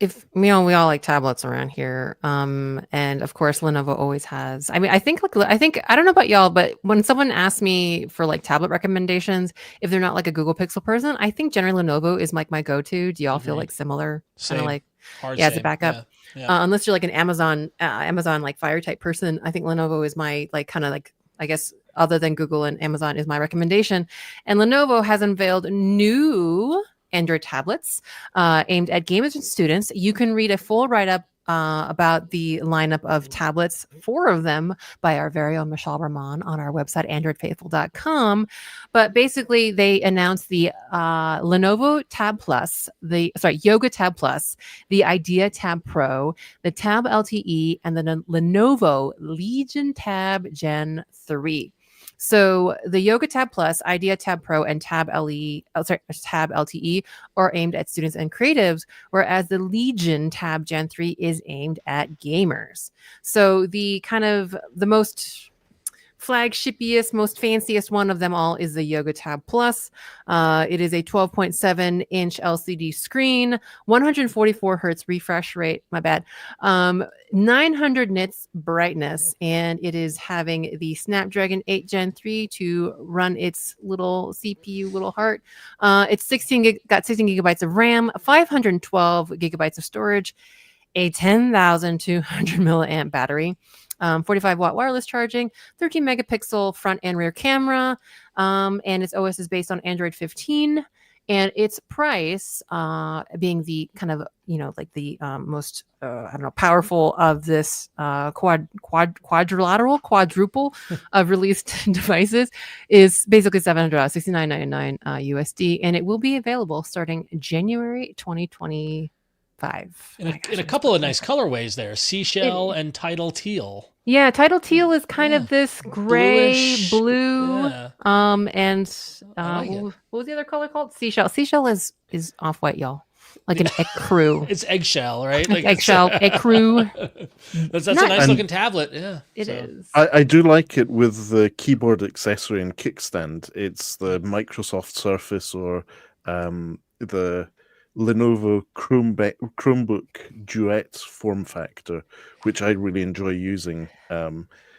if we all like tablets around here, and of course Lenovo always has. I mean, I think I don't know about y'all, but when someone asks me for like tablet recommendations, if they're not like a Google Pixel person, I think generally Lenovo is like my go-to. Do y'all feel Agreed. like similar? Kind of Same. like Hard as a same. backup. Yeah. Unless you're like an Amazon like Fire type person, I think Lenovo is my like kind of like, I guess, other than Google and Amazon, is my recommendation. And Lenovo has unveiled new Android tablets aimed at gamers and students. You can read a full write-up about the lineup of tablets, 4 of them by our very own Michelle Rahman on our website, androidfaithful.com. But basically, they announced the Lenovo Tab Plus, Yoga Tab Plus, the Idea Tab Pro, the Tab LTE, and the Lenovo Legion Tab Gen 3. So the Yoga Tab Plus, Idea Tab Pro, and Tab LTE are aimed at students and creatives, whereas the Legion Tab Gen 3 is aimed at gamers. So the kind of the most flagshipiest, most fanciest one of them all is the Yoga Tab Plus. It is a 12.7-inch LCD screen, 144 hertz refresh rate, 900 nits brightness, and it is having the Snapdragon 8 Gen 3 to run its little CPU, little heart. It's got 16 gigabytes of RAM, 512 gigabytes of storage, a 10,200 milliamp battery, 45 watt wireless charging, 13 megapixel front and rear camera, and its OS is based on Android 15. And its price, being the kind of, like the most, powerful of this quadruple of released devices, is basically $700, $69.99 USD, and it will be available starting January 2025. In a couple of nice colorways there, seashell and tidal teal. Yeah, tidal teal is kind of this gray, bluish, blue, yeah. And like what was the other color called? Seashell. Seashell is off-white, y'all. Like an ecru. It's eggshell, right? Like eggshell, ecru. That's a nice looking tablet. Yeah, it is. I do like it with the keyboard accessory and kickstand. It's the Microsoft Surface or the Lenovo Chromebook Duet form factor, which I really enjoy using.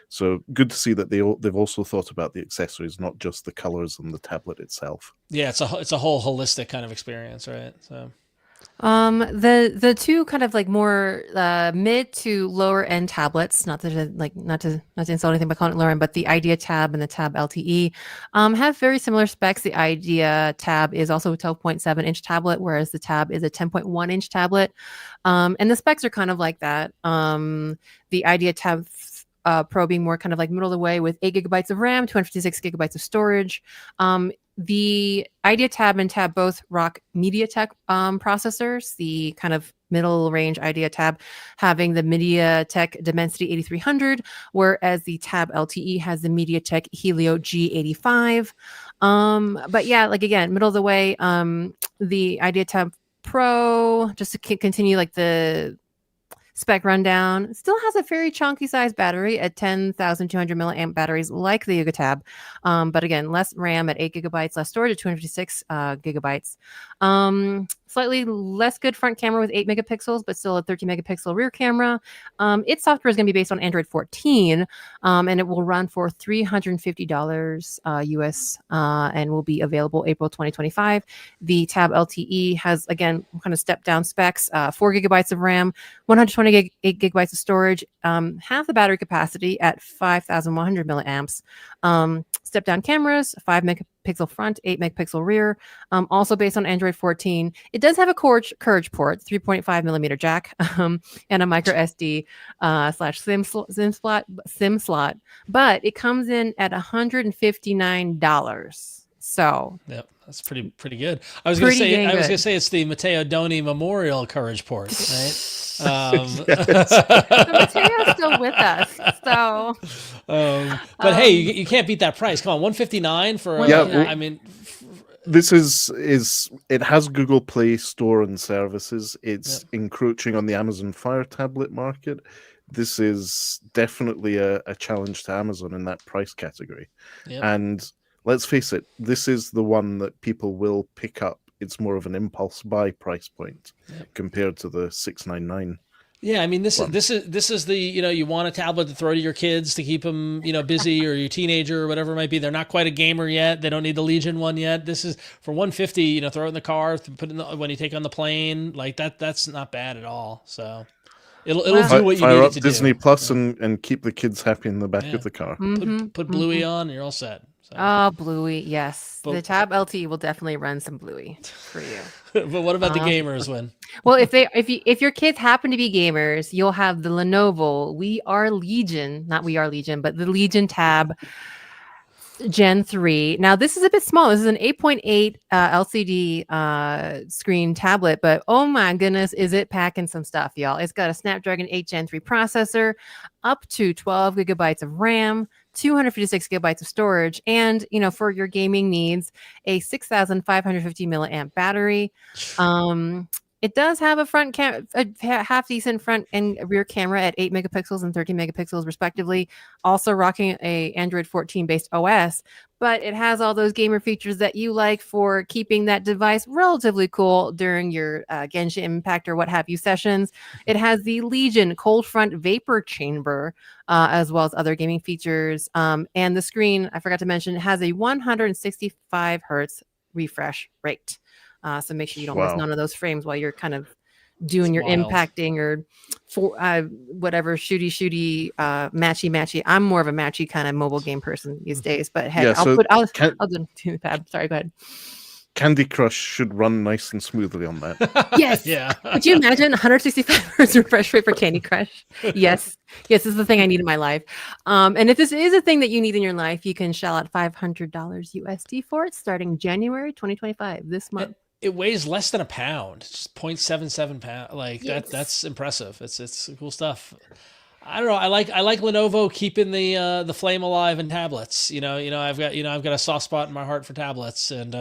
So good to see that they've also thought about the accessories, not just the colors and the tablet itself. Yeah, it's a whole holistic kind of experience, right? So the two kind of like more mid to lower end tablets, not to insult anything by calling it lower end, but the Idea Tab and the Tab LTE have very similar specs. The Idea Tab is also a 12.7-inch tablet, whereas the Tab is a 10.1-inch tablet, and the specs are kind of like that. The Idea Tab Pro being more kind of like middle of the way with 8 gigabytes of RAM, 256 gigabytes of storage. The Idea Tab and Tab both rock MediaTek processors. The kind of middle range Idea Tab having the MediaTek Dimensity 8300, whereas the Tab LTE has the MediaTek Helio G85. But yeah, like again, middle of the way. The Idea Tab Pro, just to continue like the spec rundown, still has a very chunky size battery at 10,200 milliamp batteries like the Yoga Tab, but again, less RAM at 8 gigabytes, less storage at 256 gigabytes. Slightly less good front camera with 8 megapixels, but still a 13 megapixel rear camera. Its software is going to be based on Android 14, and it will run for $350 US, and will be available April 2025. The Tab LTE has, again, kind of step down specs, 4 gigabytes of RAM, 128 gigabytes of storage, half the battery capacity at 5,100 milliamps. Step down cameras, 5 megapixel front, 8 megapixel rear, also based on Android 14. It does have a Courage port, 3.5 millimeter jack, and a micro SD SIM slot, but it comes in at $159. So yep, that's pretty good. I was gonna say it's the Matteo Doni Memorial Courage Port, right? Matteo's still with us, so. But hey, you can't beat that price. Come on, $159 for. I mean, this is it has Google Play Store and services. It's encroaching on the Amazon Fire tablet market. This is definitely a challenge to Amazon in that price category. And let's face it, this is the one that people will pick up. It's more of an impulse buy price point compared to the $699. Yeah, I mean, this is the, you want a tablet to throw to your kids to keep them, busy, or your teenager or whatever it might be. They're not quite a gamer yet. They don't need the Legion one yet. This is for $150. Throw it in the car, put it when you take on the plane, like that. That's not bad at all. So it'll do what you need it to Disney do. Plus and keep the kids happy in the back of the car. Put Bluey on, and you're all set. So. Oh, Bluey, yes. The Tab LT will definitely run some Bluey for you. But what about the gamers, Win? Well, if your kids happen to be gamers, you'll have the Lenovo but the Legion Tab Gen 3. Now, this is a bit small. This is an 8.8 LCD screen tablet, but oh my goodness, is it packing some stuff, y'all. It's got a Snapdragon 8 Gen 3 processor, up to 12 gigabytes of RAM, 256 gigabytes of storage, and, for your gaming needs, a 6,550 milliamp battery. It does have a half decent front and rear camera at 8 megapixels and 13 megapixels respectively. Also rocking a Android 14 based OS, but it has all those gamer features that you like for keeping that device relatively cool during your Genshin Impact or what have you sessions. It has the Legion cold front vapor chamber, as well as other gaming features. And the screen, I forgot to mention, has a 165 hertz refresh rate. So make sure you don't miss none of those frames while you're kind of doing your impacting or whatever shooty matchy. I'm more of a matchy kind of mobile game person these days. But heck, I'll do that. Sorry, go ahead. Candy Crush should run nice and smoothly on that. Yes. Yeah. Could you imagine 165 hertz refresh rate for Candy Crush? Yes. This is the thing I need in my life. And if this is a thing that you need in your life, you can shell out $500 USD for it starting January 2025 this month. It weighs less than a pound. It's just 0.77 pound. Like that's impressive. It's cool stuff. I don't know. I like Lenovo keeping the flame alive in tablets. I've got a soft spot in my heart for tablets, and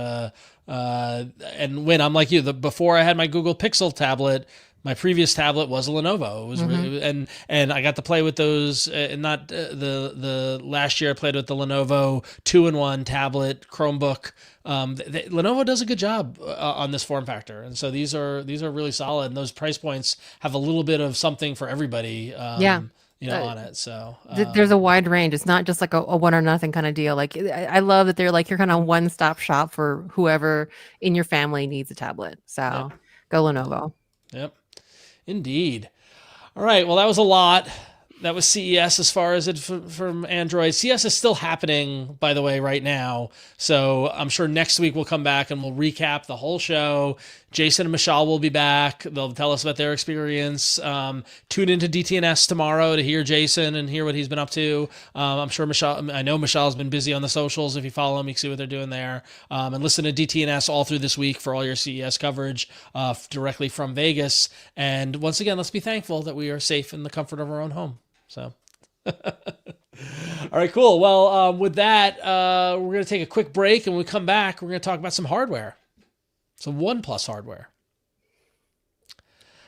when I'm like you, before I had my Google Pixel tablet, my previous tablet was a Lenovo. It was really, and I got to play with those. Not the last year I played with the Lenovo 2-in-1 tablet Chromebook. Lenovo does a good job on this form factor, and so these are really solid. And those price points have a little bit of something for everybody. On it. So there's a wide range. It's not just like a one or nothing kind of deal. Like I love that they're like your kind of one-stop shop for whoever in your family needs a tablet. So go Lenovo. Yep. Indeed. All right. Well, that was a lot. That was CES as far as it from Android. CES is still happening, by the way, right now. So I'm sure next week we'll come back and we'll recap the whole show. Jason and Michelle will be back. They'll tell us about their experience. Tune into DTNS tomorrow to hear Jason and hear what he's been up to. I'm sure I know Michelle's been busy on the socials. If you follow them, you can see what they're doing there. And listen to DTNS all through this week for all your CES coverage directly from Vegas. And once again, let's be thankful that we are safe in the comfort of our own home. So, all right, cool. Well, with that, we're going to take a quick break, and when we come back, we're going to talk about some hardware, some OnePlus hardware.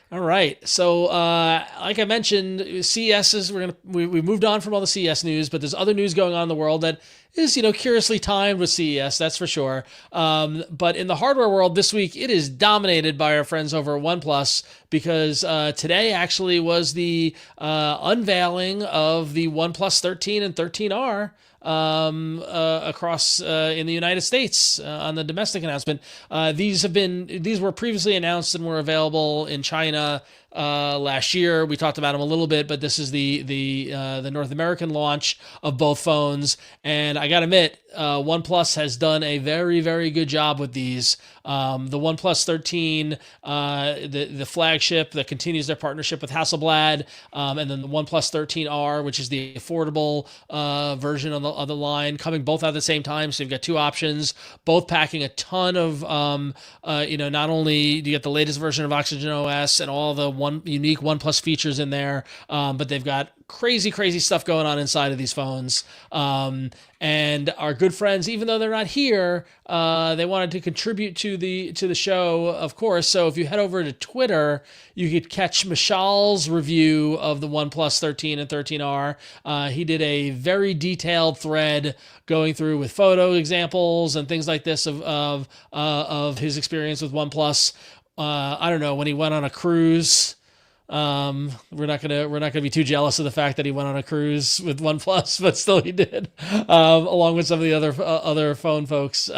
All right. So, like I mentioned, CES is we moved on from all the CES news, but there's other news going on in the world that is, curiously timed with CES, that's for sure. But in the hardware world this week, it is dominated by our friends over at OnePlus because today actually was the unveiling of the OnePlus 13 and 13R across in the United States on the domestic announcement. These were previously announced and were available in China last year. We talked about them a little bit, but this is the North American launch of both phones. And I got to admit, OnePlus has done a very, very good job with these. The OnePlus 13, the flagship that continues their partnership with Hasselblad, and then the OnePlus 13R, which is the affordable version of the line, coming both at the same time. So you've got two options, both packing a ton of, not only do you get the latest version of Oxygen OS and all the unique OnePlus features in there. But they've got crazy stuff going on inside of these phones. And our good friends, even though they're not here, they wanted to contribute to the show, of course. So if you head over to Twitter, you could catch Mishal's review of the OnePlus 13 and 13R. He did a very detailed thread going through with photo examples and things like this of his experience with OnePlus. I don't know, when he went on a cruise. We're not gonna be too jealous of the fact that he went on a cruise with OnePlus, but still he did, along with some of the other phone folks.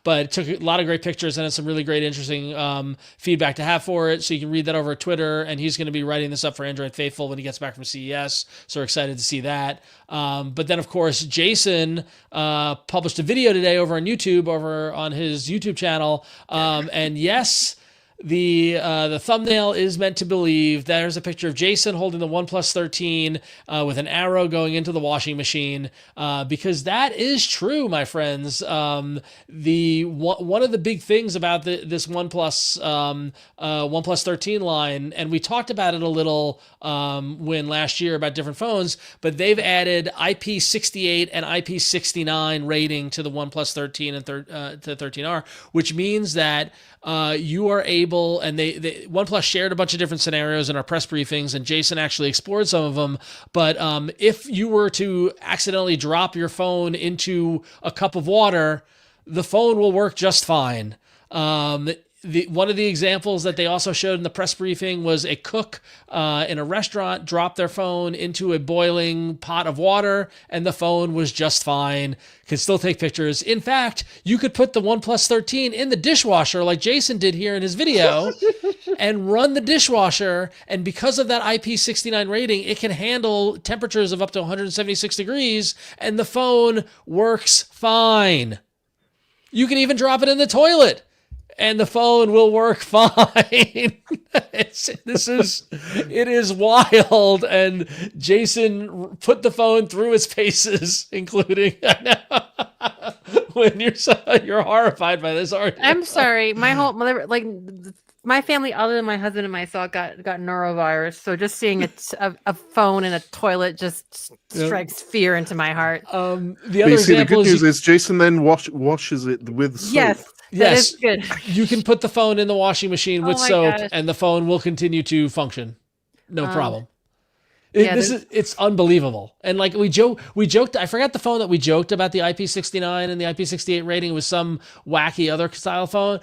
But took a lot of great pictures and had some really great, interesting feedback to have for it. So you can read that over at Twitter, and he's going to be writing this up for Android Faithful when he gets back from CES. So we're excited to see that. But then of course Jason published a video today over on YouTube, over on his YouTube channel, and yes. The thumbnail is meant to believe. There's a picture of Jason holding the OnePlus 13 with an arrow going into the washing machine, because that is true, my friends. One of the big things about this OnePlus 13 line, and we talked about it a little when last year about different phones, but they've added IP68 and IP69 rating to the OnePlus 13 and to 13R, which means that you are able, and they OnePlus shared a bunch of different scenarios in our press briefings, and Jason actually explored some of them. But if you were to accidentally drop your phone into a cup of water, the phone will work just fine. One of the examples that they also showed in the press briefing was a cook in a restaurant dropped their phone into a boiling pot of water, and the phone was just fine. Could still take pictures. In fact, you could put the OnePlus 13 in the dishwasher like Jason did here in his video and run the dishwasher, and because of that IP69 rating, it can handle temperatures of up to 176 degrees, and the phone works fine. You can even drop it in the toilet, and the phone will work fine. It is wild. And Jason put the phone through its paces, including, when you're horrified by this, aren't you? I'm sorry. My whole mother, like my family, other than my husband and myself, got norovirus. So just seeing a phone in a toilet just strikes fear into my heart. The good news is Jason then washes it with soap. Yes. Yes, good. You can put the phone in the washing machine with soap, and the phone will continue to function, no problem. It's unbelievable. And like we joked. I forgot the phone that we joked about, the IP69 and the IP68 rating was some wacky other style phone.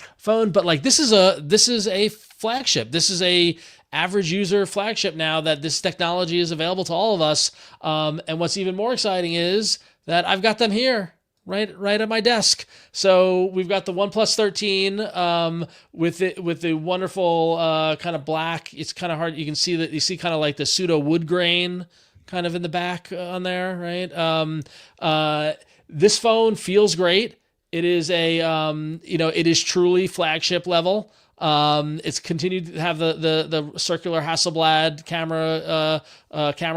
But like this is a flagship. This is a average user flagship now that this technology is available to all of us. And what's even more exciting is that I've got them here. Right at my desk. So we've got the OnePlus 13 with the wonderful kind of black. It's kind of hard. You can see that, you see kind of like the pseudo wood grain kind of in the back on there, right? This phone feels great. It is it is truly flagship level. It's continued to have the circular Hasselblad camera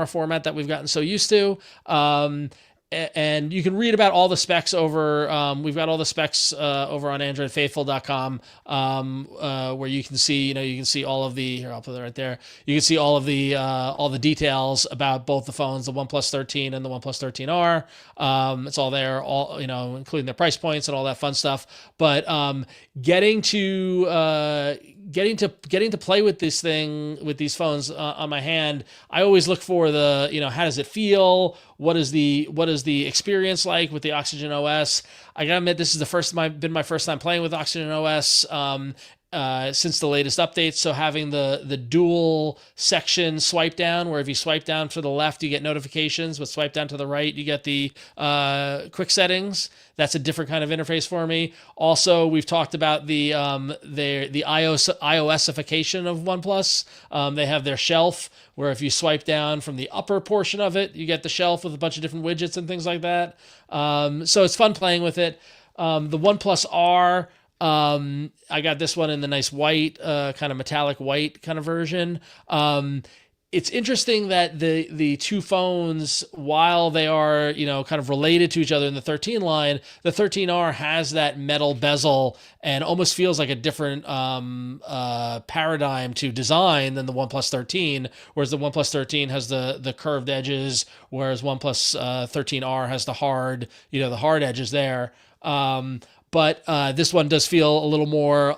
format that we've gotten so used to. And you can read about all the specs over, we've got all the specs over on androidfaithful.com, where you can see all of the, here, I'll put it right there. You can see all the details about both the phones, the OnePlus 13 and the OnePlus 13R. It's all there, including their price points and all that fun stuff. But getting to play with this thing, with these phones on my hand, I always look for how does it feel? What is the experience like with the Oxygen OS? I gotta admit, this is been my first time playing with Oxygen OS since the latest updates. So having the dual section swipe down, where if you swipe down to the left, you get notifications, but swipe down to the right, you get the quick settings. That's a different kind of interface for me. Also, we've talked about the iOSification of OnePlus. They have their shelf, where if you swipe down from the upper portion of it, you get the shelf with a bunch of different widgets and things like that. So it's fun playing with it. The OnePlus R, I got this one in the nice white, kind of metallic white kind of version. it's interesting that the two phones, while they are, kind of related to each other in the 13 line, the 13R has that metal bezel and almost feels like a different paradigm to design than the OnePlus 13, whereas the OnePlus 13 has the curved edges, whereas OnePlus 13R has the hard edges there. But this one does feel a little more,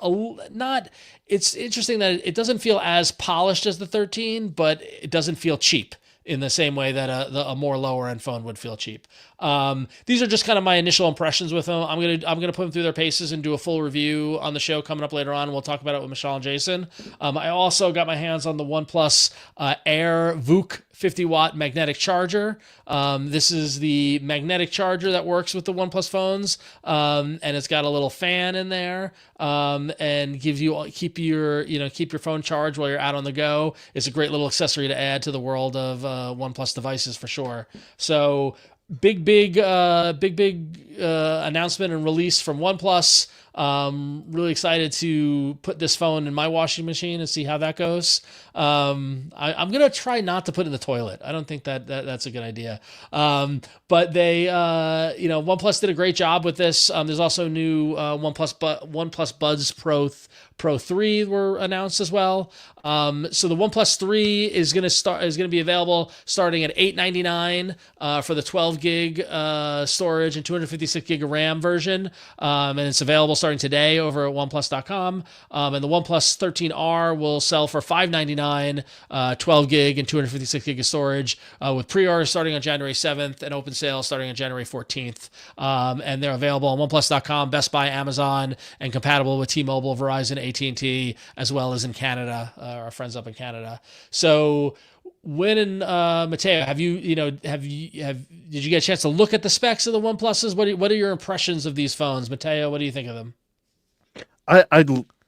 not, it's interesting that it doesn't feel as polished as the 13, but it doesn't feel cheap in the same way that a more lower end phone would feel cheap. These are just kind of my initial impressions with them. I'm gonna put them through their paces and do a full review on the show coming up later on. We'll talk about it with Michelle and Jason. I also got my hands on the OnePlus Air VOOC 50-watt magnetic charger. This is the magnetic charger that works with the OnePlus phones, and it's got a little fan in there, and keep your phone charged while you're out on the go. It's a great little accessory to add to the world of OnePlus devices for sure. So big announcement and release from OnePlus. Really excited to put this phone in my washing machine and see how that goes. I'm gonna try not to put it in the toilet. I don't think that's a good idea. But they, OnePlus did a great job with this. There's also new OnePlus Buds Pro 3 were announced as well. So the OnePlus 3 is going to be available starting at $899 for the 12 gig storage and 256 gig of RAM version. And it's available starting today over at oneplus.com. And the OnePlus 13R will sell for $599, 12 gig and 256 gig of storage, with pre-order starting on January 7th and open sale starting on January 14th. And they're available on oneplus.com, Best Buy, Amazon, and compatible with T-Mobile, Verizon, AT&T, as well as in Canada, our friends up in Canada. So when and Matteo, did you get a chance to look at the specs of the OnePluses? What are your impressions of these phones? Matteo, what do you think of them? I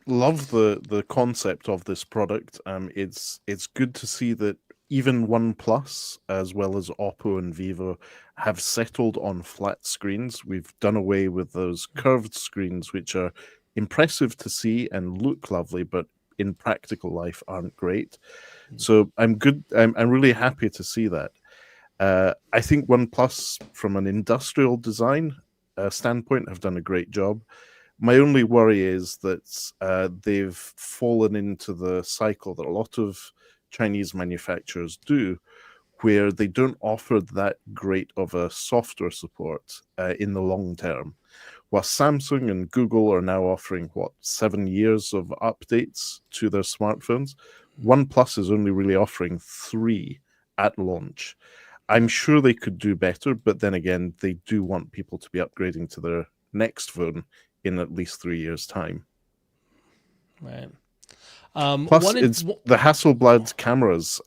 love the concept of this product. It's good to see that even OnePlus, as well as Oppo and Vivo, have settled on flat screens. We've done away with those curved screens, which are impressive to see and look lovely, but in practical life aren't great. So I'm really happy to see that. I think OnePlus, from an industrial design standpoint, have done a great job. My only worry is that they've fallen into the cycle that a lot of Chinese manufacturers do, where they don't offer that great of a software support in the long term. While Samsung and Google are now offering, 7 years of updates to their smartphones, OnePlus is only really offering 3 at launch. I'm sure they could do better, but then again, they do want people to be upgrading to their next phone in at least 3 years' time. Right. Plus, it's the Hasselblad cameras.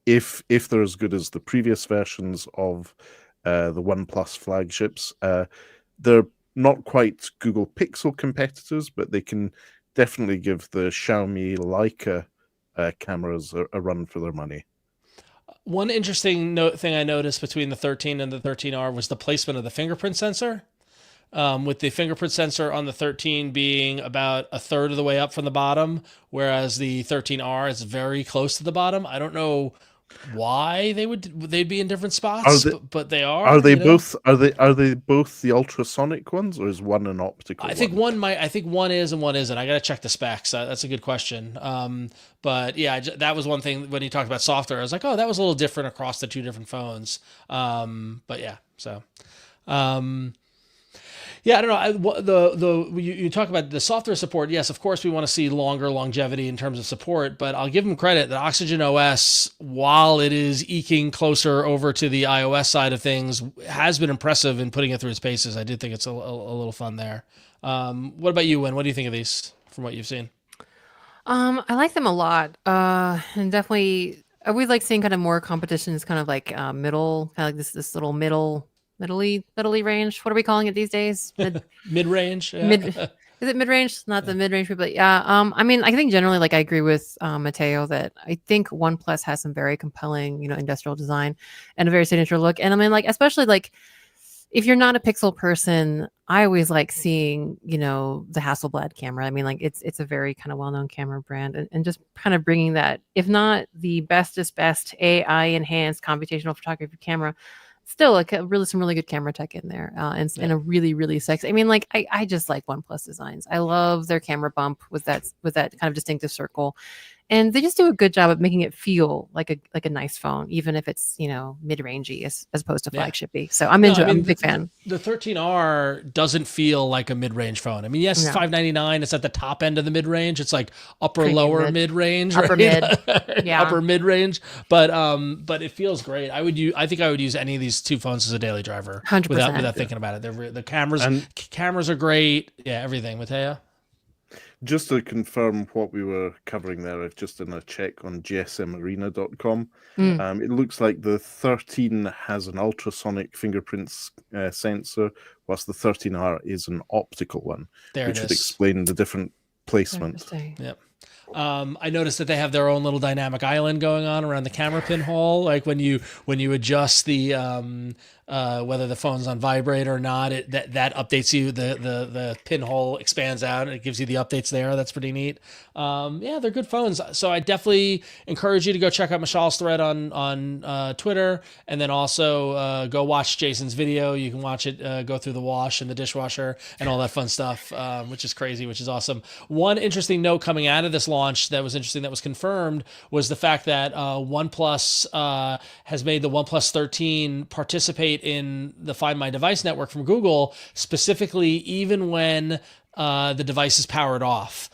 If they're as good as the previous versions of the OnePlus flagships, they're not quite Google Pixel competitors, but they can definitely give the Xiaomi Leica cameras a run for their money. One interesting thing I noticed between the 13 and the 13R was the placement of the fingerprint sensor. With the fingerprint sensor on the 13 being about a third of the way up from the bottom, whereas the 13R is very close to the bottom. I don't know why they'd be in different spots, but they are. Are they both? Are they both the ultrasonic ones, or is one an optical? I think one is and one isn't. I got to check the specs. That's a good question. But yeah, that was one thing when he talked about software. I was like, oh, that was a little different across the two different phones. But yeah, so. Yeah, I don't know. You talk about the software support. Yes, of course, we want to see longer longevity in terms of support, but I'll give them credit that Oxygen OS, while it is eking closer over to the iOS side of things, has been impressive in putting it through its paces. I did think it's a little fun there. What about you, Wynn? What do you think of these from what you've seen? I like them a lot. And definitely, we like seeing kind of more competitions, kind of like middle, kind of like this little middle-y range. What are we calling it these days? Mid-range? Yeah. Is it mid-range? Not the mid-range people. Yeah. I mean, I think generally, like, I agree with Matteo that I think OnePlus has some very compelling, industrial design and a very signature look. And I mean, like, especially like if you're not a Pixel person, I always like seeing, the Hasselblad camera. I mean, like it's a very kind of well-known camera brand, and just kind of bringing that, if not the bestest best AI enhanced computational photography camera, still like some really good camera tech in there, and a really really sexy. I mean, like I just like OnePlus designs. I love their camera bump with that kind of distinctive circle. And they just do a good job of making it feel like a nice phone, even if it's mid-rangey as opposed to flagshipy. So I'm I'm a big fan. The 13R doesn't feel like a mid-range phone. I mean, yes, it's $599. It's at the top end of the mid-range. It's like lower mid-range, upper mid, yeah, upper mid-range. But it feels great. I think I would use any of these two phones as a daily driver 100%. without thinking about it. The cameras are great. Yeah, everything. Matteo? Just to confirm what we were covering there, I've just done a check on gsmarena.com. It looks like the 13 has an ultrasonic fingerprints sensor, whilst the 13R is an optical one, which would explain the different placement. Yep. I noticed that they have their own little dynamic island going on around the camera pinhole. Like when you adjust the whether the phone's on vibrate or not, that updates you. The pinhole expands out and it gives you the updates there. That's pretty neat. They're good phones. So I definitely encourage you to go check out Mishal's thread on Twitter, and then also go watch Jason's video. You can watch it go through the wash and the dishwasher and all that fun stuff, which is crazy, which is awesome. One interesting note coming out of this launch that was interesting, that was confirmed, was the fact that OnePlus has made the OnePlus 13 participate in the Find My Device network from Google, specifically even when the device is powered off,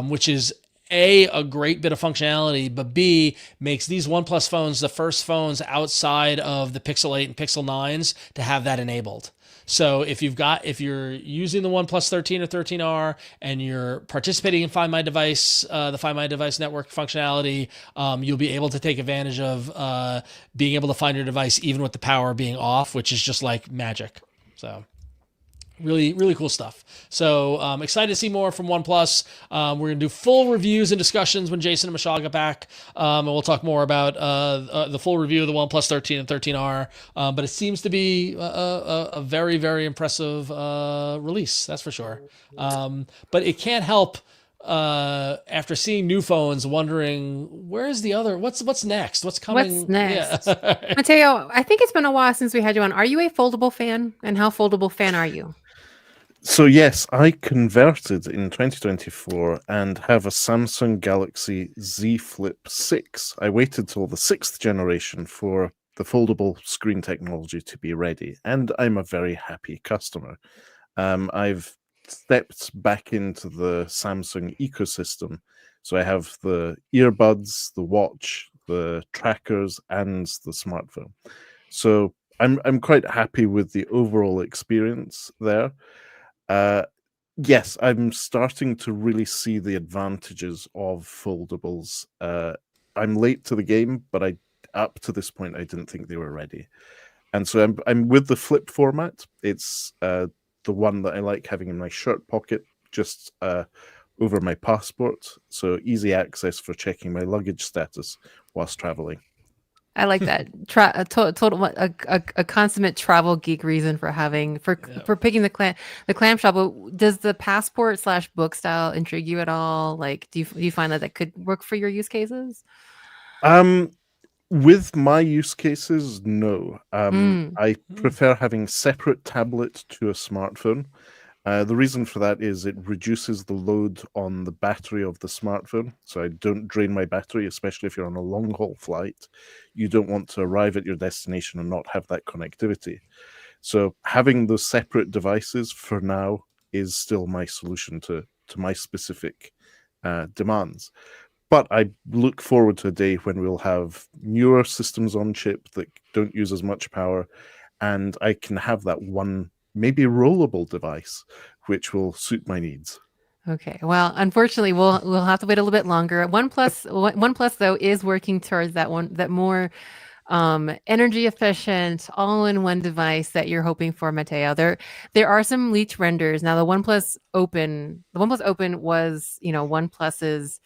which is a great bit of functionality, but B, makes these OnePlus phones the first phones outside of the Pixel 8 and Pixel 9s to have that enabled. So if you're using the OnePlus 13 or 13R and you're participating in Find My Device, the Find My Device network functionality, you'll be able to take advantage of being able to find your device even with the power being off, which is just like magic. So really, really cool stuff. So I'm excited to see more from OnePlus. We're going to do full reviews and discussions when Jason and Mishal get back. And we'll talk more about the full review of the OnePlus 13 and 13R. But it seems to be a very, very impressive release. That's for sure. But it can't help, after seeing new phones, wondering where's the other, what's next? What's coming? What's next? Yeah. Matteo, I think it's been a while since we had you on. Are you a foldable fan? And how foldable fan are you? So yes, I converted in 2024 and have a Samsung Galaxy Z Flip 6. I waited till the 6th generation for the foldable screen technology to be ready, and I'm a very happy customer. I've stepped back into the Samsung ecosystem. So I have the earbuds, the watch, the trackers, and the smartphone. So I'm quite happy with the overall experience there. Yes, I'm starting to really see the advantages of foldables. I'm late to the game, but up to this point, I didn't think they were ready. And so I'm with the flip format. It's the one that I like having in my shirt pocket, just over my passport. So easy access for checking my luggage status whilst traveling. I like that. A consummate travel geek reason for picking the clamshell. But does the passport/book style intrigue you at all? Like, do you find that could work for your use cases? With my use cases, no. I prefer having separate tablet to a smartphone. The reason for that is it reduces the load on the battery of the smartphone. So I don't drain my battery, especially if you're on a long haul flight. You don't want to arrive at your destination and not have that connectivity. So having those separate devices for now is still my solution to my specific demands. But I look forward to a day when we'll have newer systems on chip that don't use as much power, and I can have that one maybe rollable device which will suit my needs. Okay. Well, unfortunately, we'll have to wait a little bit longer. OnePlus though is working towards that more energy efficient all-in-one device that you're hoping for, Matteo. There are some leaked renders. Now the OnePlus Open was, OnePlus's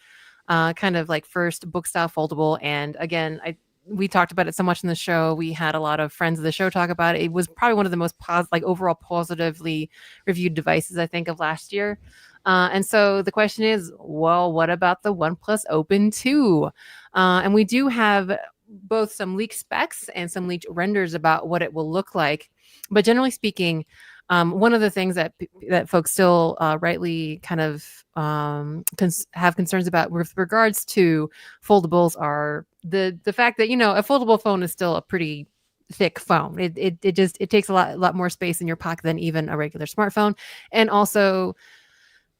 kind of like first book style foldable, and again, we talked about it so much in the show. We had a lot of friends of the show talk about it. It was probably one of the most overall positively reviewed devices, I think, of last year. And so the question is, well, what about the OnePlus Open 2? And we do have both some leaked specs and some leaked renders about what it will look like. But generally speaking, one of the things that folks still rightly kind of have concerns about with regards to foldables are the fact that, a foldable phone is still a pretty thick phone. It takes a lot more space in your pocket than even a regular smartphone, and also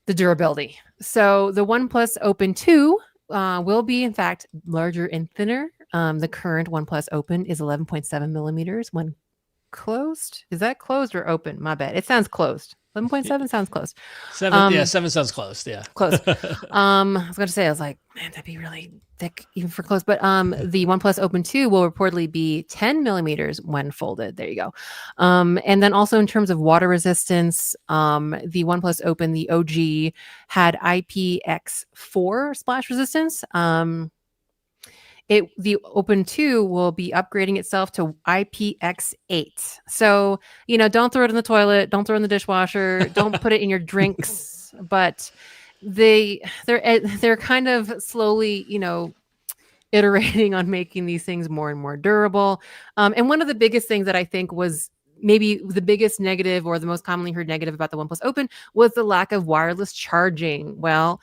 the durability. So the OnePlus Open 2 will be, in fact, larger and thinner. The current OnePlus Open is 11.7 millimeters when closed. Is that closed or open? My bad. It sounds closed. 11.7 sounds close. 7 sounds close. Yeah. Close. I was going to say, I was like, man, that'd be really thick even for close. But the OnePlus Open 2 will reportedly be 10 millimeters when folded. There you go. And then also in terms of water resistance, the OnePlus Open, the OG, had IPX4 splash resistance. The Open 2 will be upgrading itself to IPX8. So, don't throw it in the toilet, don't throw it in the dishwasher, don't put it in your drinks. But they're kind of slowly, iterating on making these things more and more durable. And one of the biggest things that I think was maybe the biggest negative, or the most commonly heard negative about the OnePlus Open, was the lack of wireless charging. Well,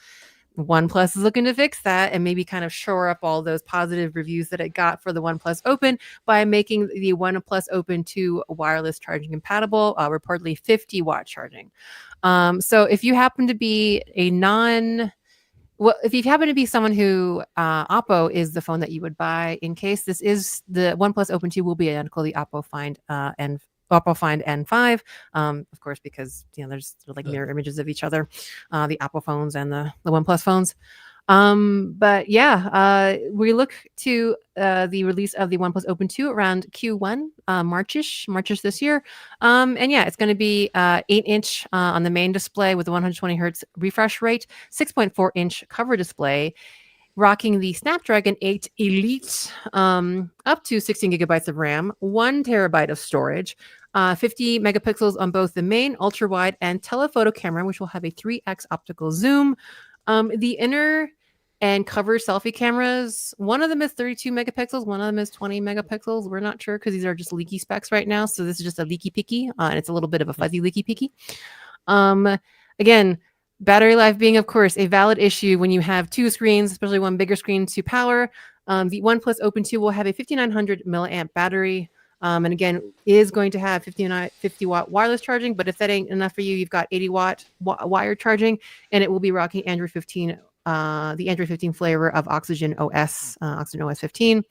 OnePlus is looking to fix that and maybe kind of shore up all those positive reviews that it got for the OnePlus Open by making the OnePlus Open 2 wireless charging compatible, reportedly 50-watt charging. So if you happen to be if you happen to be someone who Oppo is the phone that you would buy, in case this is the OnePlus Open 2 will be identical to the Oppo Find N5, of course, because there's like mirror images of each other, the Apple phones and the OnePlus phones. But yeah, we look to the release of the OnePlus Open 2 around Q1, Marchish this year. And yeah, it's going to be 8-inch on the main display with a 120 hertz refresh rate, 6.4-inch cover display, rocking the Snapdragon 8 Elite, up to 16 gigabytes of RAM, 1 terabyte of storage, 50 megapixels on both the main ultra wide and telephoto camera, which will have a 3x optical zoom. The inner and cover selfie cameras, one of them is 32 megapixels, one of them is 20 megapixels. We're not sure because these are just leaky specs right now. So this is just a leaky picky, and it's a little bit of a fuzzy leaky picky. Again, battery life being, of course, a valid issue when you have two screens, especially one bigger screen to power. The OnePlus Open 2 will have a 5900 milliamp battery. And again, is going to have 50-watt wireless charging. But if that ain't enough for you, you've got 80-watt wired charging. And it will be rocking Android 15, the Android 15 flavor of Oxygen OS 15.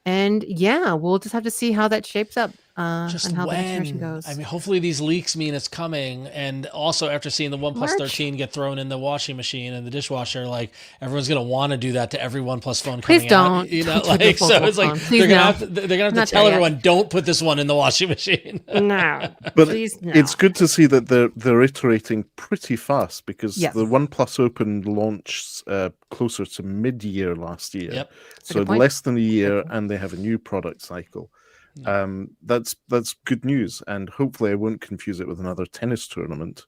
And yeah, we'll just have to see how that shapes up. And how the next generation goes. I mean, hopefully these leaks mean it's coming. And also after seeing the OnePlus 13 get thrown in the washing machine and the dishwasher, like everyone's going to want to do that to every OnePlus phone coming out. Please don't. Like, so it's like they're going to have to tell everyone, don't put this one in the washing machine. No. But please, no. It's good to see that they're iterating pretty fast, because Yes. the OnePlus Open launched closer to mid-year last year. Yep. So less than a year, and they have a new product cycle. That's good news, and hopefully I won't confuse it with another tennis tournament.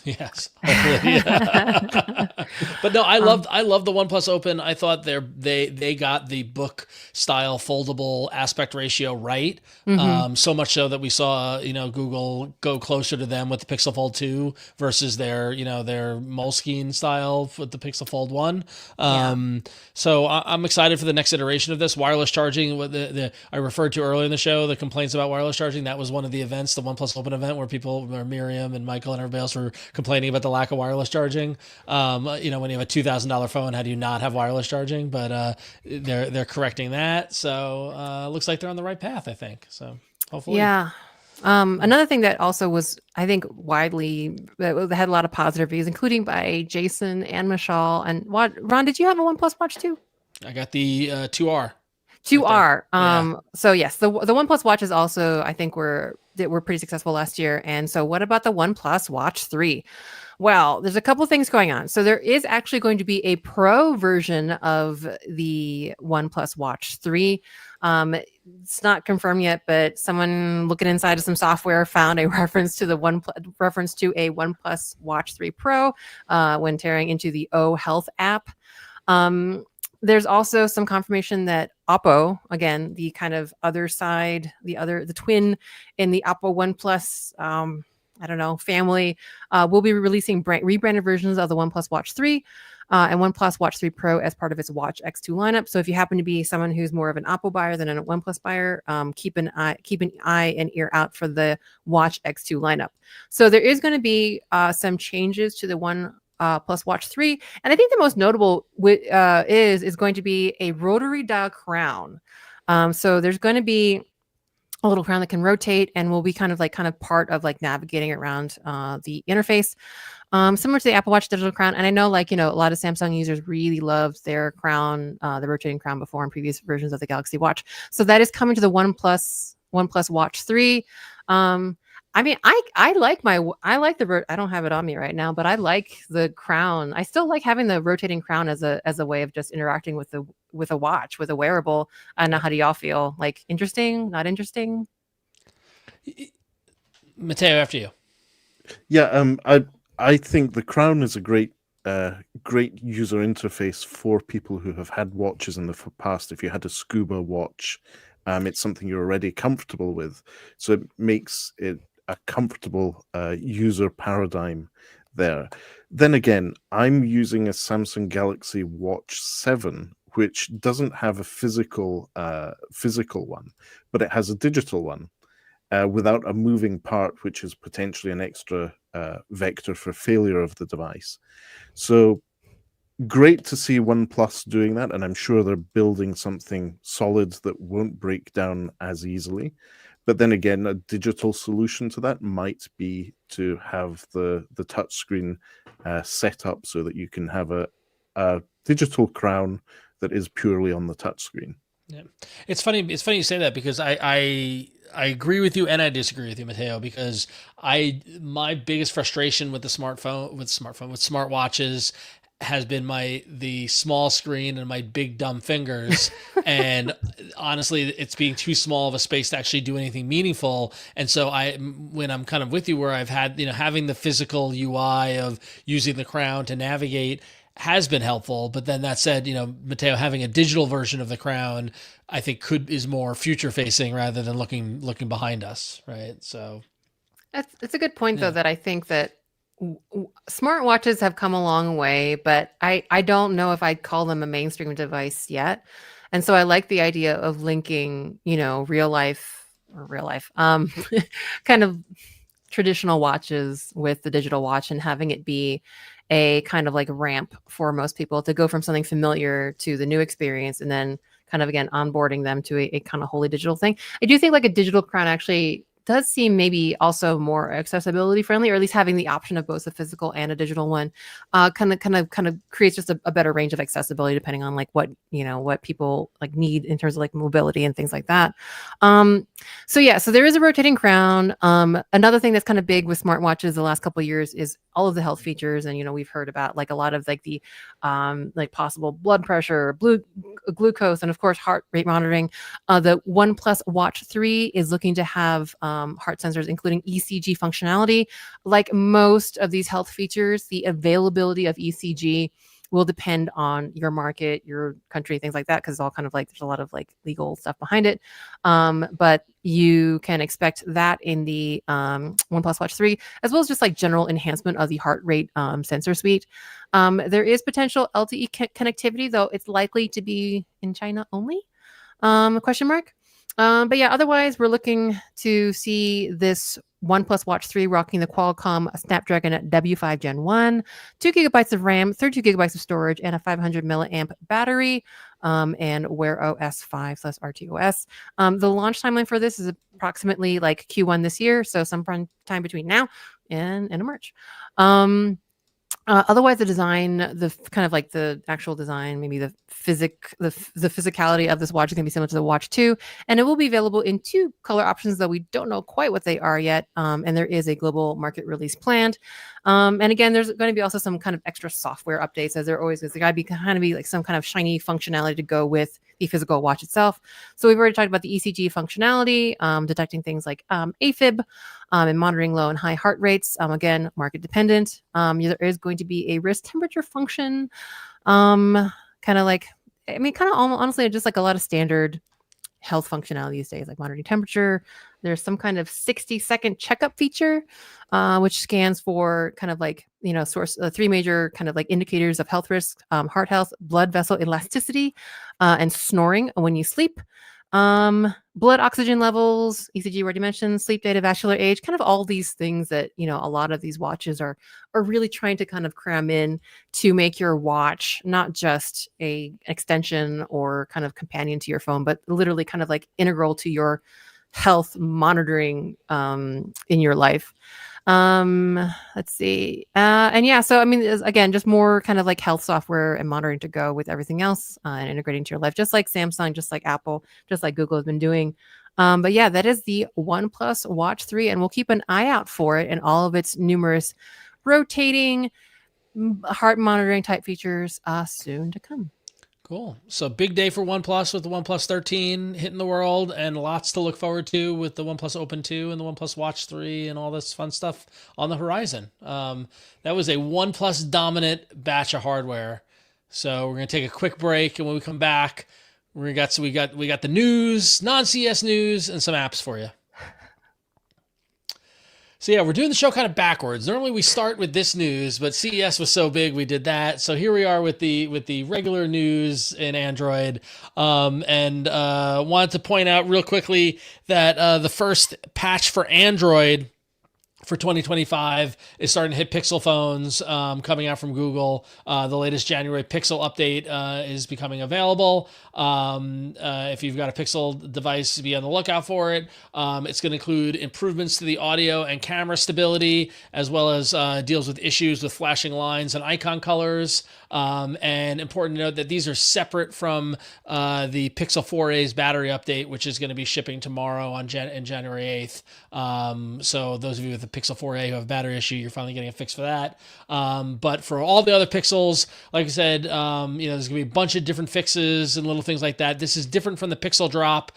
Yes, hopefully. Yeah. But no, I love the OnePlus Open. I thought they got the book style foldable aspect ratio right. So much so that we saw Google go closer to them with the Pixel Fold 2 versus their Moleskine style with the Pixel Fold 1. So I'm excited for the next iteration of this wireless charging. I referred to earlier in the show the complaints about wireless charging. That was one of the events, the OnePlus Open event, where Miriam and Michael and everybody else were complaining about the lack of wireless charging. When you have a $2,000 phone, how do you not have wireless charging? But they're correcting that. So looks like they're on the right path, I think. So hopefully. Yeah. Another thing that also was, I think, widely that had a lot of positive reviews, including by Jason and Michelle. And Ron, did you have a OnePlus Watch too? I got the 2R. 2R. Yeah. So yes, the OnePlus Watch is also, I think were pretty successful last year. And so what about the OnePlus Watch 3? Well, there's a couple things going on. So there is actually going to be a pro version of the OnePlus Watch 3. It's not confirmed yet, but someone looking inside of some software found a reference to a OnePlus Watch 3 Pro when tearing into the O Health app. There's also some confirmation that Oppo, again, the kind of other side, the twin in the Oppo OnePlus, family, will be releasing rebranded versions of the OnePlus Watch 3 and OnePlus Watch 3 Pro as part of its Watch X2 lineup. So if you happen to be someone who's more of an Oppo buyer than a OnePlus buyer, keep an eye and ear out for the Watch X2 lineup. So there is going to be some changes to the OnePlus Watch 3, and I think the most notable is going to be a rotary dial crown. So there's going to be a little crown that can rotate and will be kind of part of like navigating around the interface, similar to the Apple Watch digital crown. And I know, a lot of Samsung users really loved their crown, the rotating crown before in previous versions of the Galaxy Watch. So that is coming to the OnePlus Watch 3. I mean, I like I don't have it on me right now, but I like the crown. I still like having the rotating crown as a way of just interacting with a watch, with a wearable. I don't know, how do y'all feel? Like, interesting, not interesting? Matteo, after you. Yeah, I think the crown is a great user interface for people who have had watches in the past. If you had a scuba watch, it's something you're already comfortable with, so it makes it a comfortable user paradigm there. Then again, I'm using a Samsung Galaxy Watch 7, which doesn't have a physical one, but it has a digital one without a moving part, which is potentially an extra vector for failure of the device. So great to see OnePlus doing that, and I'm sure they're building something solid that won't break down as easily. But then again, a digital solution to that might be to have the touchscreen set up so that you can have a digital crown that is purely on the touchscreen. Yeah, it's funny. It's funny you say that, because I agree with you and I disagree with you, Matteo, because my biggest frustration with smartwatches has been the small screen and my big dumb fingers. And honestly, it's being too small of a space to actually do anything meaningful. And so when I'm kind of with you, where I've had, having the physical UI of using the crown to navigate has been helpful. But then that said, Matteo, having a digital version of the crown, I think is more future facing rather than looking behind us. Right. So It's a good point, though, that I think that smartwatches have come a long way, but I don't know if I'd call them a mainstream device yet. And so I like the idea of linking, real life, kind of traditional watches with the digital watch, and having it be a kind of like ramp for most people to go from something familiar to the new experience, and then kind of, again, onboarding them to a kind of wholly digital thing. I do think like a digital crown actually does seem maybe also more accessibility friendly, or at least having the option of both a physical and a digital one kind of creates just a better range of accessibility, depending on like what people like need in terms of like mobility and things like that. So there is a rotating crown. Another thing that's kind of big with smartwatches the last couple of years is all of the health features, and we've heard about like a lot of like the like possible blood pressure, glucose, and of course heart rate monitoring. The OnePlus Watch 3 is looking to have heart sensors, including ECG functionality. Like most of these health features, the availability of ECG will depend on your market, your country, things like that, because it's all kind of like there's a lot of like legal stuff behind it. But you can expect that in the OnePlus Watch 3, as well as just like general enhancement of the heart rate sensor suite. There is potential LTE connectivity, though it's likely to be in China only. Question mark. But yeah, otherwise we're looking to see this OnePlus Watch 3 rocking the Qualcomm Snapdragon W5 Gen 1, 2 gigabytes of RAM, 32 gigabytes of storage, and a 500 milliamp battery, and Wear OS 5 + RTOS. The launch timeline for this is approximately like Q1 this year, so sometime between now and end of March. Otherwise, the design, kind of like the actual design, maybe the physicality of this watch is going to be similar to the Watch 2, and it will be available in 2 color options, though we don't know quite what they are yet. And there is a global market release planned. And again, there's going to be also some kind of extra software updates, as there always is. There got to be like some kind of shiny functionality to go with the physical watch itself. So we've already talked about the ECG functionality, detecting things like AFib, and monitoring low and high heart rates. Again, market dependent. There is going to be a wrist temperature function. Kind of like, I mean, kind of honestly, just like a lot of standard health functionality these days, like monitoring temperature. There's some kind of 60-second checkup feature, which scans for kind of like, source 3 major kind of like indicators of health risks: heart health, blood vessel elasticity, and snoring when you sleep. Blood oxygen levels, ECG already mentioned, sleep data, vascular age, kind of all these things that, a lot of these watches are really trying to kind of cram in to make your watch not just a extension or kind of companion to your phone, but literally kind of like integral to your health monitoring in your life. Let's see. And yeah, so I mean, again, just more kind of like health software and monitoring to go with everything else, and integrating to your life, just like Samsung, just like Apple, just like Google has been doing. But yeah, that is the OnePlus Watch 3, and we'll keep an eye out for it and all of its numerous rotating heart monitoring type features soon to come. Cool. So big day for OnePlus with the OnePlus 13 hitting the world, and lots to look forward to with the OnePlus Open 2 and the OnePlus Watch 3 and all this fun stuff on the horizon. That was a OnePlus dominant batch of hardware. So we're going to take a quick break, and when we come back, we got the news, non-CES news, and some apps for you. So yeah, we're doing the show kind of backwards. Normally we start with this news, but CES was so big we did that. So here we are with the regular news in Android. And wanted to point out real quickly that the first patch for Android for 2025 is starting to hit Pixel phones, coming out from Google. The latest January Pixel update is becoming available. If you've got a Pixel device, be on the lookout for it. It's going to include improvements to the audio and camera stability, as well as deals with issues with flashing lines and icon colors. And important to note that these are separate from the Pixel 4a's battery update, which is going to be shipping tomorrow on January 8th. So those of you with the Pixel 4a who have a battery issue, you're finally getting a fix for that. But for all the other Pixels, like I said, there's going to be a bunch of different fixes and little things like that. This is different from the Pixel drop.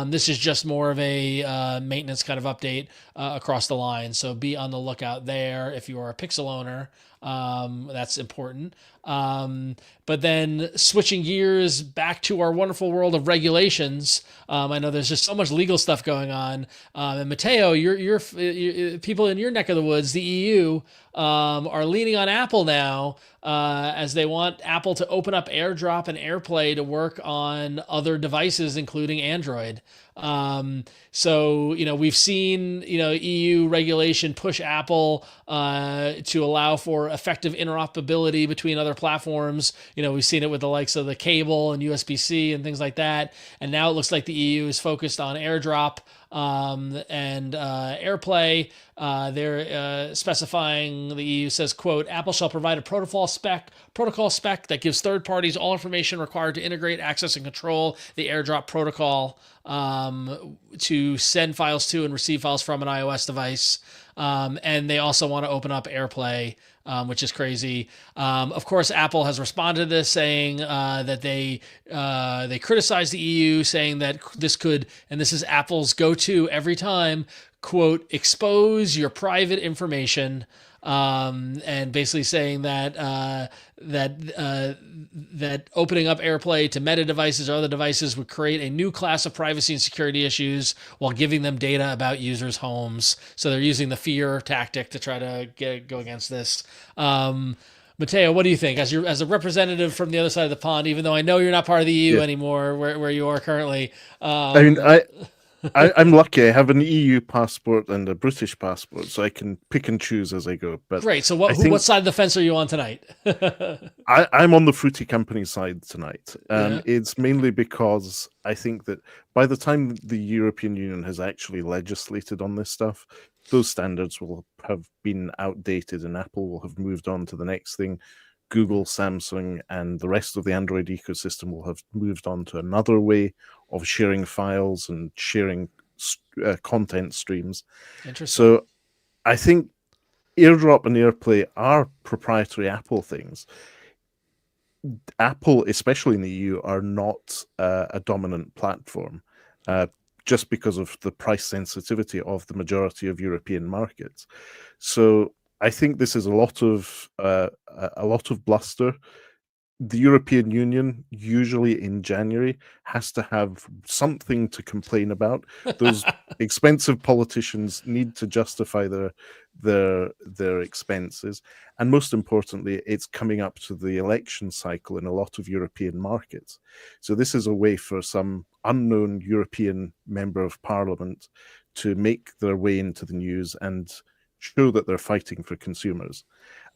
This is just more of a maintenance kind of update across the line. So be on the lookout there if you are a Pixel owner. That's important. But then switching gears back to our wonderful world of regulations. I know there's just so much legal stuff going on. And Matteo, your people in your neck of the woods, the EU, are leaning on Apple now, as they want Apple to open up AirDrop and AirPlay to work on other devices, including Android. So, we've seen, EU regulation push Apple to allow for effective interoperability between other platforms. We've seen it with the likes of the cable and USB-C and things like that. And now it looks like the EU is focused on AirDrop and AirPlay. They're specifying, the EU says, quote, Apple shall provide a protocol spec that gives third parties all information required to integrate, access, and control the AirDrop protocol to send files to and receive files from an iOS device. And they also want to open up AirPlay, which is crazy. Of course, Apple has responded to this, saying that they criticized the EU, saying that this could, and this is Apple's go-to every time, quote, expose your private information, and basically saying that that opening up AirPlay to Meta devices or other devices would create a new class of privacy and security issues while giving them data about users' homes. So they're using the fear tactic to try to go against this. Matteo, what do you think as a representative from the other side of the pond, even though I know you're not part of the EU anymore, where you are currently? I'm lucky. I have an EU passport and a British passport, so I can pick and choose as I go. But Great. So I think what side of the fence are you on tonight? I'm on the fruity company side tonight. Yeah. It's mainly because I think that by the time the European Union has actually legislated on this stuff, those standards will have been outdated and Apple will have moved on to the next thing. Google, Samsung, and the rest of the Android ecosystem will have moved on to another way of sharing files and sharing content streams. Interesting. So I think AirDrop and AirPlay are proprietary Apple things. Apple, especially in the EU, are not a dominant platform just because of the price sensitivity of the majority of European markets. So I think this is a lot of bluster. The European Union, usually in January, has to have something to complain about. Those expensive politicians need to justify their expenses. And most importantly, it's coming up to the election cycle in a lot of European markets. So this is a way for some unknown European member of parliament to make their way into the news and show that they're fighting for consumers.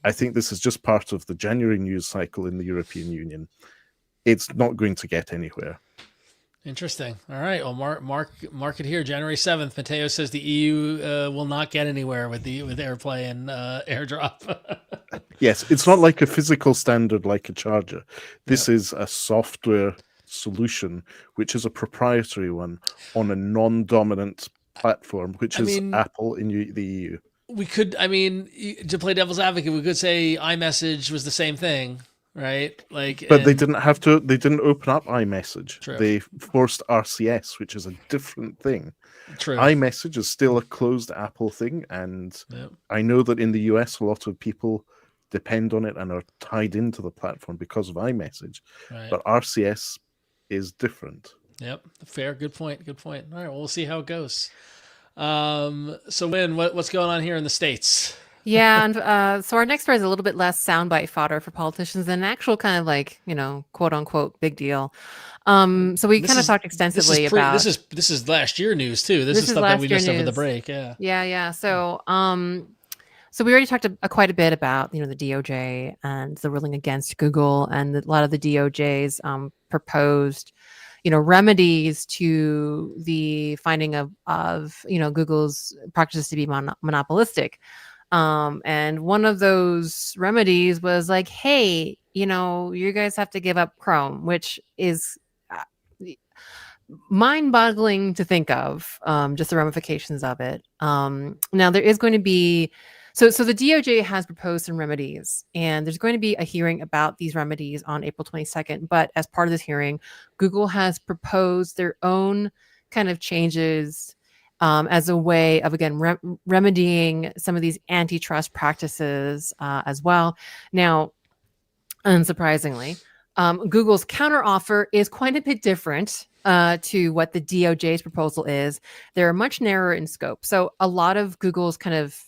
I think this is just part of the January news cycle in the European Union. It's not going to get anywhere. Interesting. All right. Well, mark it here. January 7th. Matteo says the EU will not get anywhere with AirPlay and AirDrop. Yes, it's not like a physical standard like a charger. This is a software solution, which is a proprietary one on a non-dominant platform, which is Apple in the EU. We could, to play devil's advocate, we could say iMessage was the same thing, right? But they didn't have to. They didn't open up iMessage. True. They forced RCS, which is a different thing. True. iMessage is still a closed Apple thing, and I know that in the US, a lot of people depend on it and are tied into the platform because of iMessage. Right. But RCS is different. Yep. Fair. Good point. All right. Well, we'll see how it goes. So Lynn, what's going on here in the States? Yeah, and so our next story is a little bit less soundbite fodder for politicians than an actual kind of like, quote unquote big deal. So we kind of talked extensively about this is last year news too. This is stuff that we missed over the break. Yeah. Yeah. So we already talked quite a bit about the DOJ and the ruling against Google and a lot of the DOJ's proposed remedies to the finding of Google's practices to be monopolistic. And one of those remedies was like, hey, you guys have to give up Chrome, which is mind-boggling to think of, just the ramifications of it. Now there is going to be So the DOJ has proposed some remedies, and there's going to be a hearing about these remedies on April 22nd. But as part of this hearing, Google has proposed their own kind of changes as a way of, again, remedying some of these antitrust practices as well. Now, unsurprisingly, Google's counteroffer is quite a bit different to what the DOJ's proposal is. They're much narrower in scope. So a lot of Google's kind of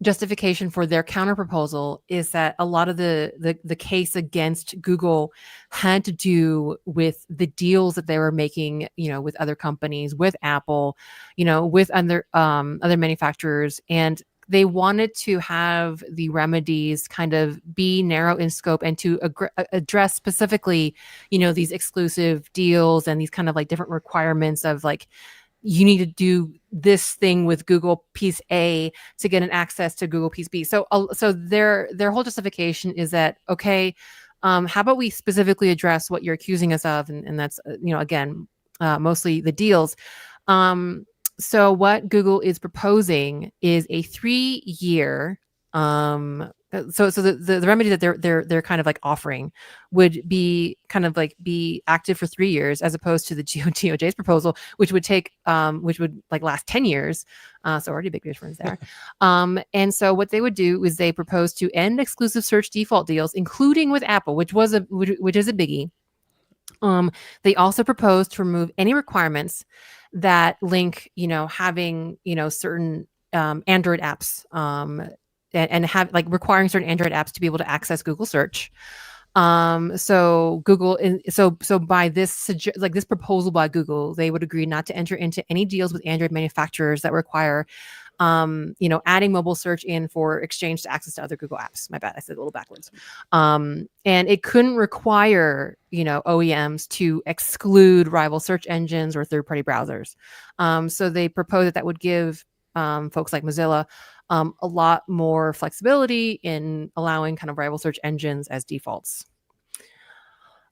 justification for their counterproposal is that a lot of the case against Google had to do with the deals that they were making, with other companies, with Apple, with other manufacturers, and they wanted to have the remedies kind of be narrow in scope and to address specifically, these exclusive deals and these kind of like different requirements of like, you need to do this thing with Google piece A to get an access to Google piece B. So their whole justification is that, okay, how about we specifically address what you're accusing us of? And that's, again, mostly the deals. So what Google is proposing is a 3-year, so the remedy that they're kind of like offering would be kind of like be active for 3 years, as opposed to the DOJ's proposal, which would take which would like last 10 years. So already a big difference there. And so what they would do is they propose to end exclusive search default deals, including with Apple, which is a biggie. They also propose to remove any requirements that link, having, certain Android apps, and have like requiring certain Android apps to be able to access Google search. So Google, so by this this proposal by Google, they would agree not to enter into any deals with Android manufacturers that require, adding mobile search in for exchange to access to other Google apps. My bad, I said a little backwards. And it couldn't require, OEMs to exclude rival search engines or third-party browsers. So they proposed that would give folks like Mozilla a lot more flexibility in allowing kind of rival search engines as defaults.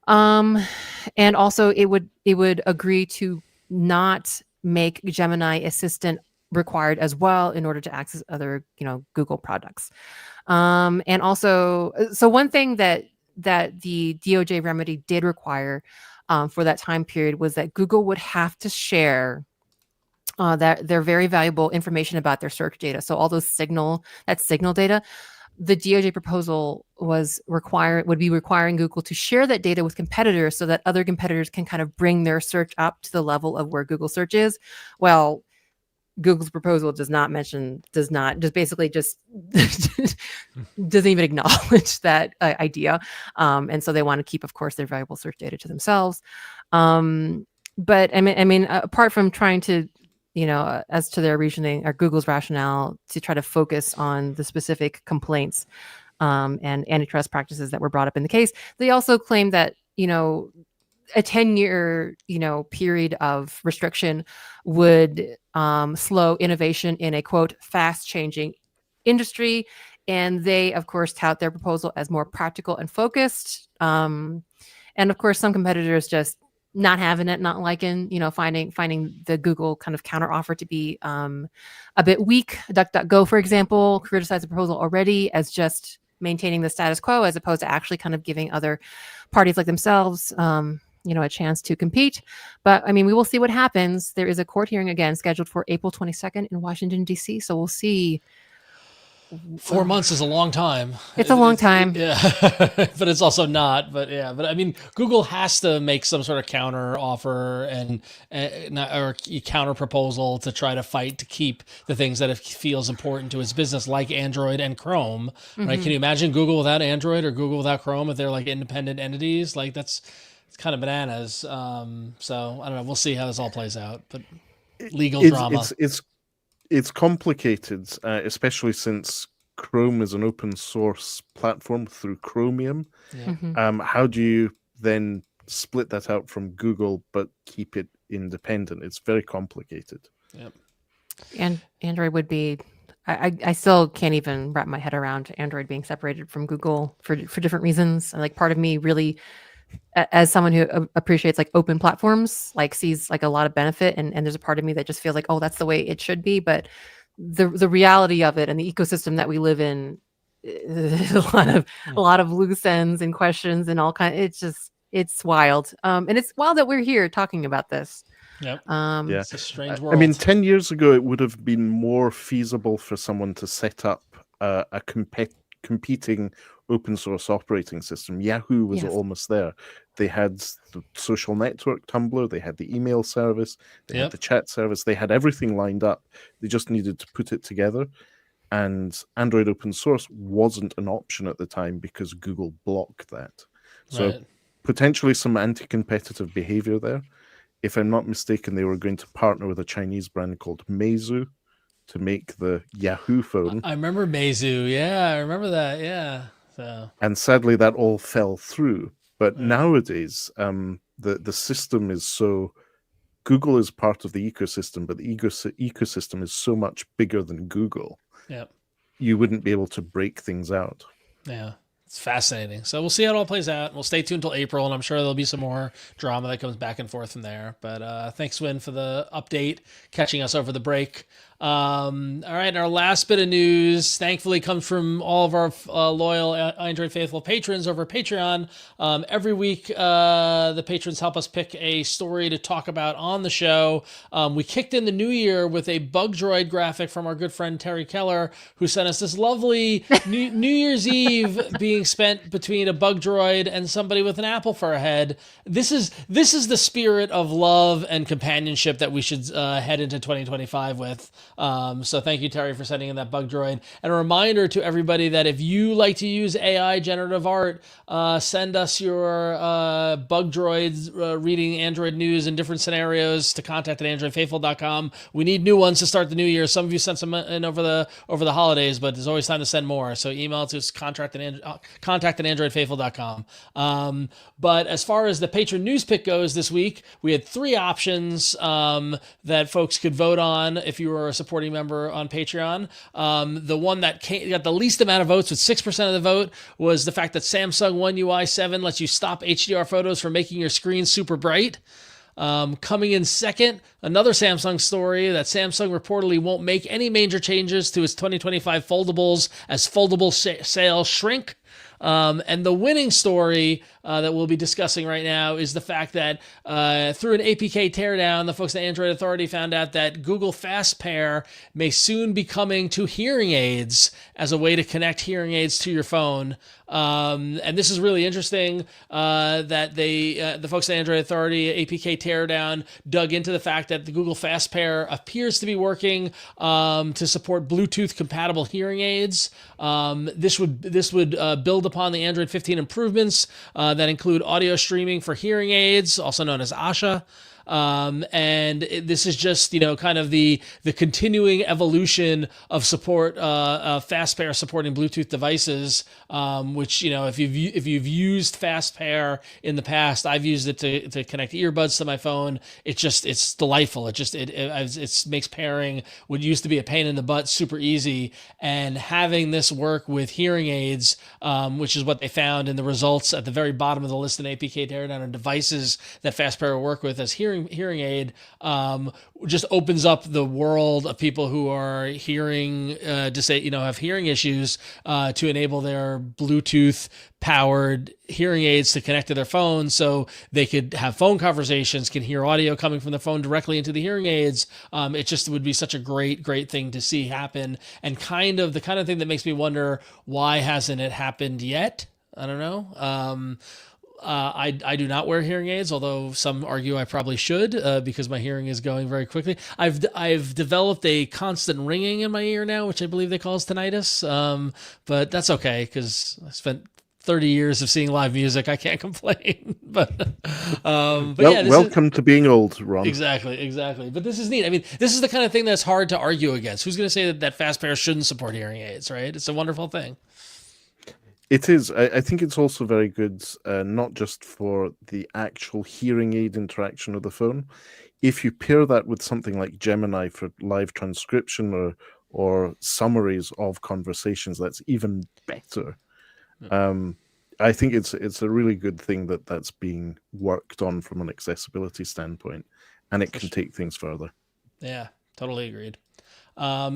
And also it would agree to not make Gemini Assistant required as well in order to access other, Google products. And also, so one thing that the DOJ remedy did require for that time period was that Google would have to share that their very valuable information about their search data. So all those signal data, the DOJ proposal would be requiring Google to share that data with competitors so that other competitors can kind of bring their search up to the level of where Google search is. Well, Google's proposal doesn't even acknowledge that idea. And so they want to keep, of course, their valuable search data to themselves. But I mean, apart from trying to, as to their reasoning or Google's rationale to try to focus on the specific complaints and antitrust practices that were brought up in the case, they also claim that, a 10-year, period of restriction would slow innovation in a, quote, fast-changing industry. And they, of course, tout their proposal as more practical and focused. And, of course, some competitors just not having it, not liking, finding the Google kind of counter offer to be a bit weak. DuckDuckGo, for example, criticized the proposal already as just maintaining the status quo as opposed to actually kind of giving other parties like themselves a chance to compete. But I mean, we will see what happens. There is a court hearing again scheduled for April 22nd in Washington, D.C. So we'll see. 4 months is a long time. It's a long time. Yeah, but it's also not. But yeah, but I mean, Google has to make some sort of counter offer or counter proposal to try to fight to keep the things that it feels important to its business, like Android and Chrome. Right? Can you imagine Google without Android or Google without Chrome if they're like independent entities? Like it's kind of bananas. So I don't know. We'll see how this all plays out. But legal drama. It's complicated, especially since Chrome is an open source platform through Chromium. Yeah. How do you then split that out from Google but keep it independent? It's very complicated. Yep. And Android would be. I still can't even wrap my head around Android being separated from Google for different reasons. And like part of me really, as someone who appreciates like open platforms, like sees like a lot of benefit, and there's a part of me that just feels like, oh, that's the way it should be. But the reality of it and the ecosystem that we live in, a lot of loose ends and questions and all kinds. It's wild. And it's wild that we're here talking about this. Yep. Yeah. It's a strange world. I mean, 10 years ago, it would have been more feasible for someone to set up a competing open source operating system. Yahoo was almost there. They had the social network, Tumblr, they had the email service, they had the chat service, they had everything lined up. They just needed to put it together. And Android open source wasn't an option at the time because Google blocked that. So potentially some anti-competitive behavior there. If I'm not mistaken, they were going to partner with a Chinese brand called Meizu to make the Yahoo phone. I remember Meizu. Yeah, I remember that. Yeah. So. And sadly, that all fell through. But nowadays, the system is so... Google is part of the ecosystem, but the ecosystem is so much bigger than Google. Yep. You wouldn't be able to break things out. Yeah. It's fascinating. So we'll see how it all plays out. We'll stay tuned until April, and I'm sure there'll be some more drama that comes back and forth from there. But thanks, Huyen, for the update, catching us over the break. All right, our last bit of news, thankfully, comes from all of our loyal Android Faithful patrons over Patreon. Every week, the patrons help us pick a story to talk about on the show. We kicked in the new year with a bug droid graphic from our good friend Terry Keller, who sent us this lovely New Year's Eve being spent between a bug droid and somebody with an apple for a head. This is the spirit of love and companionship that we should head into 2025 with. So thank you, Terry, for sending in that bug droid. And a reminder to everybody that if you like to use AI generative art, send us your bug droids reading Android news in different scenarios to contact@androidfaithful.com. We need new ones to start the new year. Some of you sent some in over the holidays, but there's always time to send more. So email to us, contact@androidfaithful.com. But as far as the patron news pick goes this week, we had 3 options that folks could vote on if you were a supporting member on Patreon. The one that got the least amount of votes, with 6% of the vote, was the fact that Samsung One UI 7 lets you stop HDR photos from making your screen super bright. Coming in second, another Samsung story that Samsung reportedly won't make any major changes to its 2025 foldables as foldable sales shrink. And the winning story that we'll be discussing right now is the fact that through an APK teardown, the folks at Android Authority found out that Google Fast Pair may soon be coming to hearing aids as a way to connect hearing aids to your phone. And this is really interesting that the folks at Android Authority APK teardown dug into the fact that the Google Fast Pair appears to be working to support Bluetooth compatible hearing aids. This would build upon the Android 15 improvements that include audio streaming for hearing aids, also known as ASHA. And this is just, kind of the continuing evolution of support, Fast Pair supporting Bluetooth devices, which, if you've used Fast Pair in the past, I've used it to connect earbuds to my phone. It's delightful. It makes pairing what used to be a pain in the butt super easy. And having this work with hearing aids, which is what they found in the results at the very bottom of the list in APK teardown, and devices that Fast Pair will work with as hearing aid, just opens up the world of people who are hearing, have hearing issues, to enable their Bluetooth powered hearing aids to connect to their phones, so they could have phone conversations, can hear audio coming from the phone directly into the hearing aids. It just would be such a great thing to see happen, and the kind of thing that makes me wonder, why hasn't it happened yet? I don't know. I do not wear hearing aids, although some argue I probably should, because my hearing is going very quickly. I've developed a constant ringing in my ear now, which I believe they call tonightous. But that's okay, because I spent 30 years of seeing live music. I can't complain. but yeah, welcome to being old, Ron. Exactly. But this is neat. I mean, this is the kind of thing that's hard to argue against. Who's going to say that Fast Pair shouldn't support hearing aids, right? It's a wonderful thing. It is. I think it's also very good, not just for the actual hearing aid interaction of the phone. If you pair that with something like Gemini for live transcription or summaries of conversations, that's even better. I think it's a really good thing that's being worked on from an accessibility standpoint, and it can take things further. Yeah, totally agreed.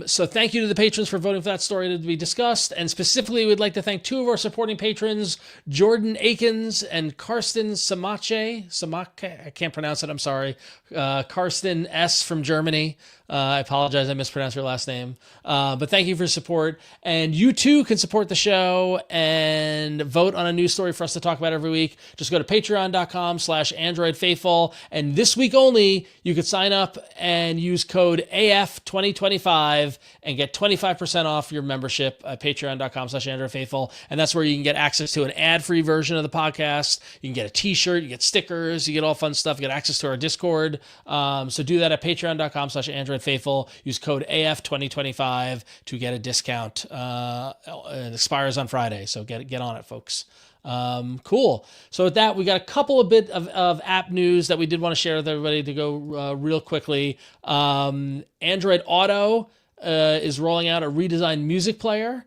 So thank you to the patrons for voting for that story to be discussed. And specifically, we'd like to thank 2 of our supporting patrons, Jordan Akins and Karsten Samake. I can't pronounce it, I'm sorry. Karsten S. from Germany. I apologize, I mispronounced your last name. But thank you for your support. And you too can support the show and vote on a news story for us to talk about every week. Just go to patreon.com/AndroidFaithful. And this week only, you could sign up and use code AF2025 and get 25% off your membership at patreon.com/AndroidFaithful. And that's where you can get access to an ad-free version of the podcast. You can get a t-shirt, you get stickers, you get all fun stuff, you get access to our Discord. So do that at patreon.com/AndroidFaithful. Use code AF2025 to get a discount. It expires on Friday, so get on it, folks. Cool. So with that, we got a couple of bit of app news that we did want to share with everybody to go real quickly. Android Auto is rolling out a redesigned music player,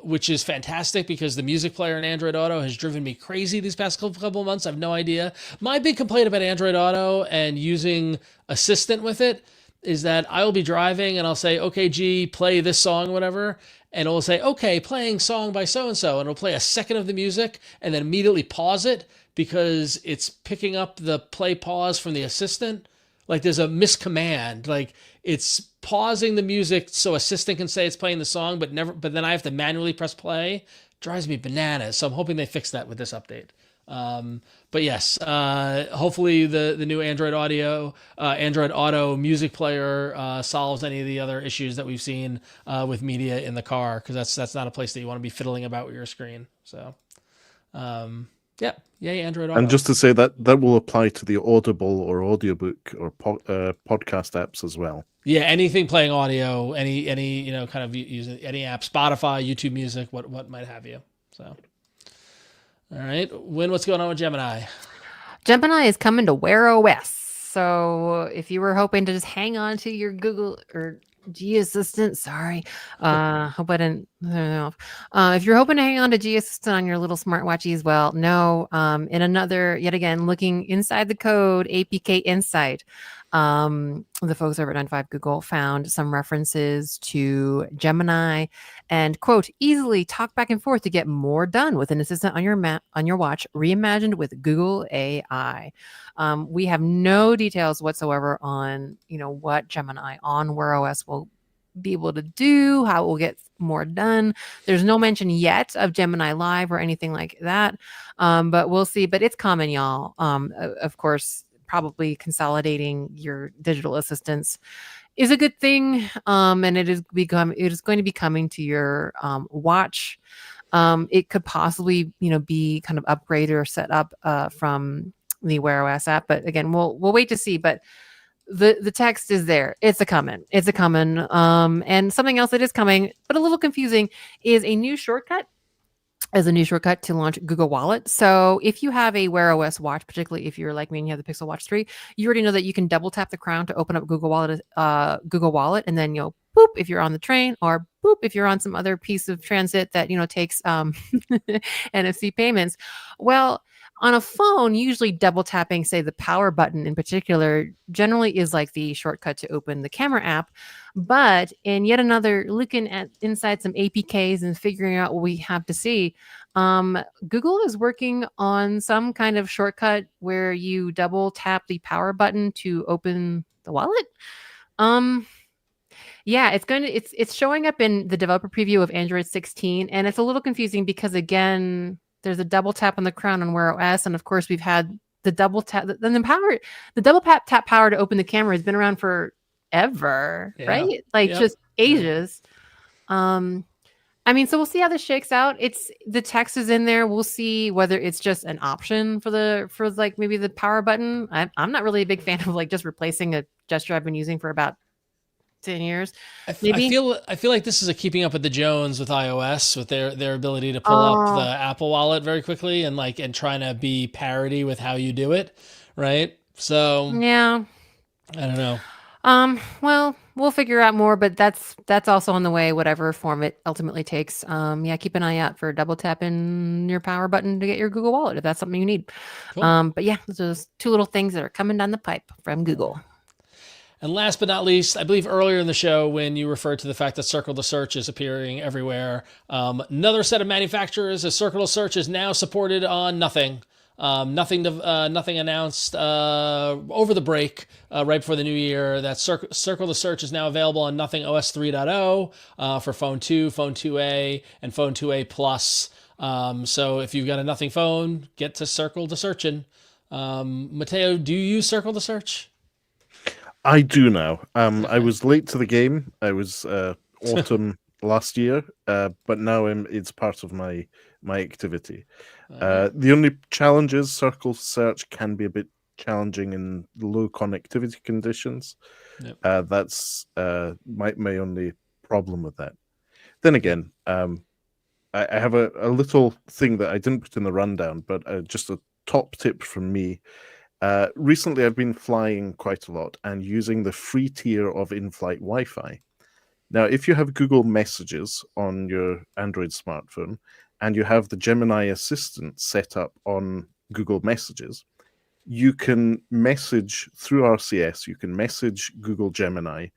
which is fantastic because the music player in Android Auto has driven me crazy these past couple of months. I have no idea. My big complaint about Android Auto and using Assistant with it is that I'll be driving and I'll say, okay, G, play this song, whatever. And it'll say, okay, playing song by so-and-so. And it'll play a second of the music and then immediately pause it because it's picking up the play pause from the Assistant. Like there's a miscommand. Like it's pausing the music so Assistant can say it's playing the song, but then I have to manually press play. Drives me bananas. So I'm hoping they fix that with this update. But yes, hopefully the new Android Auto music player solves any of the other issues that we've seen with media in the car, because that's not a place that you want to be fiddling about with your screen. So, yeah, yay Android Auto. And just to say that will apply to the Audible or audiobook or podcast apps as well. Yeah, anything playing audio, any kind of using any app, Spotify, YouTube Music, what might have you. So. All right, Win, what's going on with Gemini? Gemini is coming to Wear OS. So if you were hoping to just hang on to your Google or G Assistant, sorry, hope I don't know. If you're hoping to hang on to G Assistant on your little smartwatches, well, no. In another, yet again, looking inside the code, APK Insight, the folks over at 95 Google found some references to Gemini and, quote, easily talk back and forth to get more done with an assistant on your watch, reimagined with Google AI. We have no details whatsoever on, what Gemini on Wear OS will be able to do, how it will get more done. There's no mention yet of Gemini Live or anything like that, but we'll see. But it's coming, y'all. Of course, probably consolidating your digital assistants is a good thing, and it is going to be coming to your watch. It could possibly be kind of upgraded or set up from the Wear OS app, but again, we'll wait to see. But the text is there. It's a coming. And something else that is coming, but a little confusing, is a new shortcut. As a new shortcut to launch Google Wallet. So if you have a Wear OS watch, particularly if you're like me and you have the Pixel Watch 3, you already know that you can double tap the crown to open up Google Wallet, and then boop if you're on the train, or boop if you're on some other piece of transit that takes NFC payments. Well, on a phone, usually double tapping, say the power button in particular, generally is like the shortcut to open the camera app. But in yet another looking at inside some APKs and figuring out what we have to see, Google is working on some kind of shortcut where you double tap the power button to open the wallet. Yeah, it's showing up in the developer preview of Android 16, and it's a little confusing because, again, there's a double tap on the crown on Wear OS, and of course we've had the double tap. Then the double tap power to open the camera has been around forever, right? Like just ages. So we'll see how this shakes out. The text is in there. We'll see whether it's just an option for maybe the power button. I'm not really a big fan of like just replacing a gesture I've been using for about 10 years. I feel like this is a keeping up with the Jones with iOS, with their ability to pull up the Apple Wallet very quickly and trying to be parity with how you do it, right? So yeah, I don't know. Well, we'll figure out more, but that's also on the way, whatever form it ultimately takes. Keep an eye out for double tapping your power button to get your Google Wallet if that's something you need. Cool. But yeah, those two little things that are coming down the pipe from Google. And last but not least, I believe earlier in the show when you referred to the fact that Circle to Search is appearing everywhere, another set of manufacturers, as Circle to Search is now supported on Nothing. Nothing announced over the break right before the new year that Circle to Search is now available on Nothing OS 3.0 for Phone 2, Phone 2a, and Phone 2a Plus. So if you've got a Nothing phone, get to Circle to Searching. Matteo, do you use Circle to Search? I do now. I was late to the game. I was autumn last year, but now it's part of my activity. The only challenge is Circle Search can be a bit challenging in low connectivity conditions. Yep. That's my only problem with that. Then again, I have a little thing that I didn't put in the rundown, but just a top tip from me. Recently, I've been flying quite a lot and using the free tier of in-flight Wi-Fi. Now, if you have Google Messages on your Android smartphone and you have the Gemini Assistant set up on Google Messages, you can message through RCS, you can message Google Gemini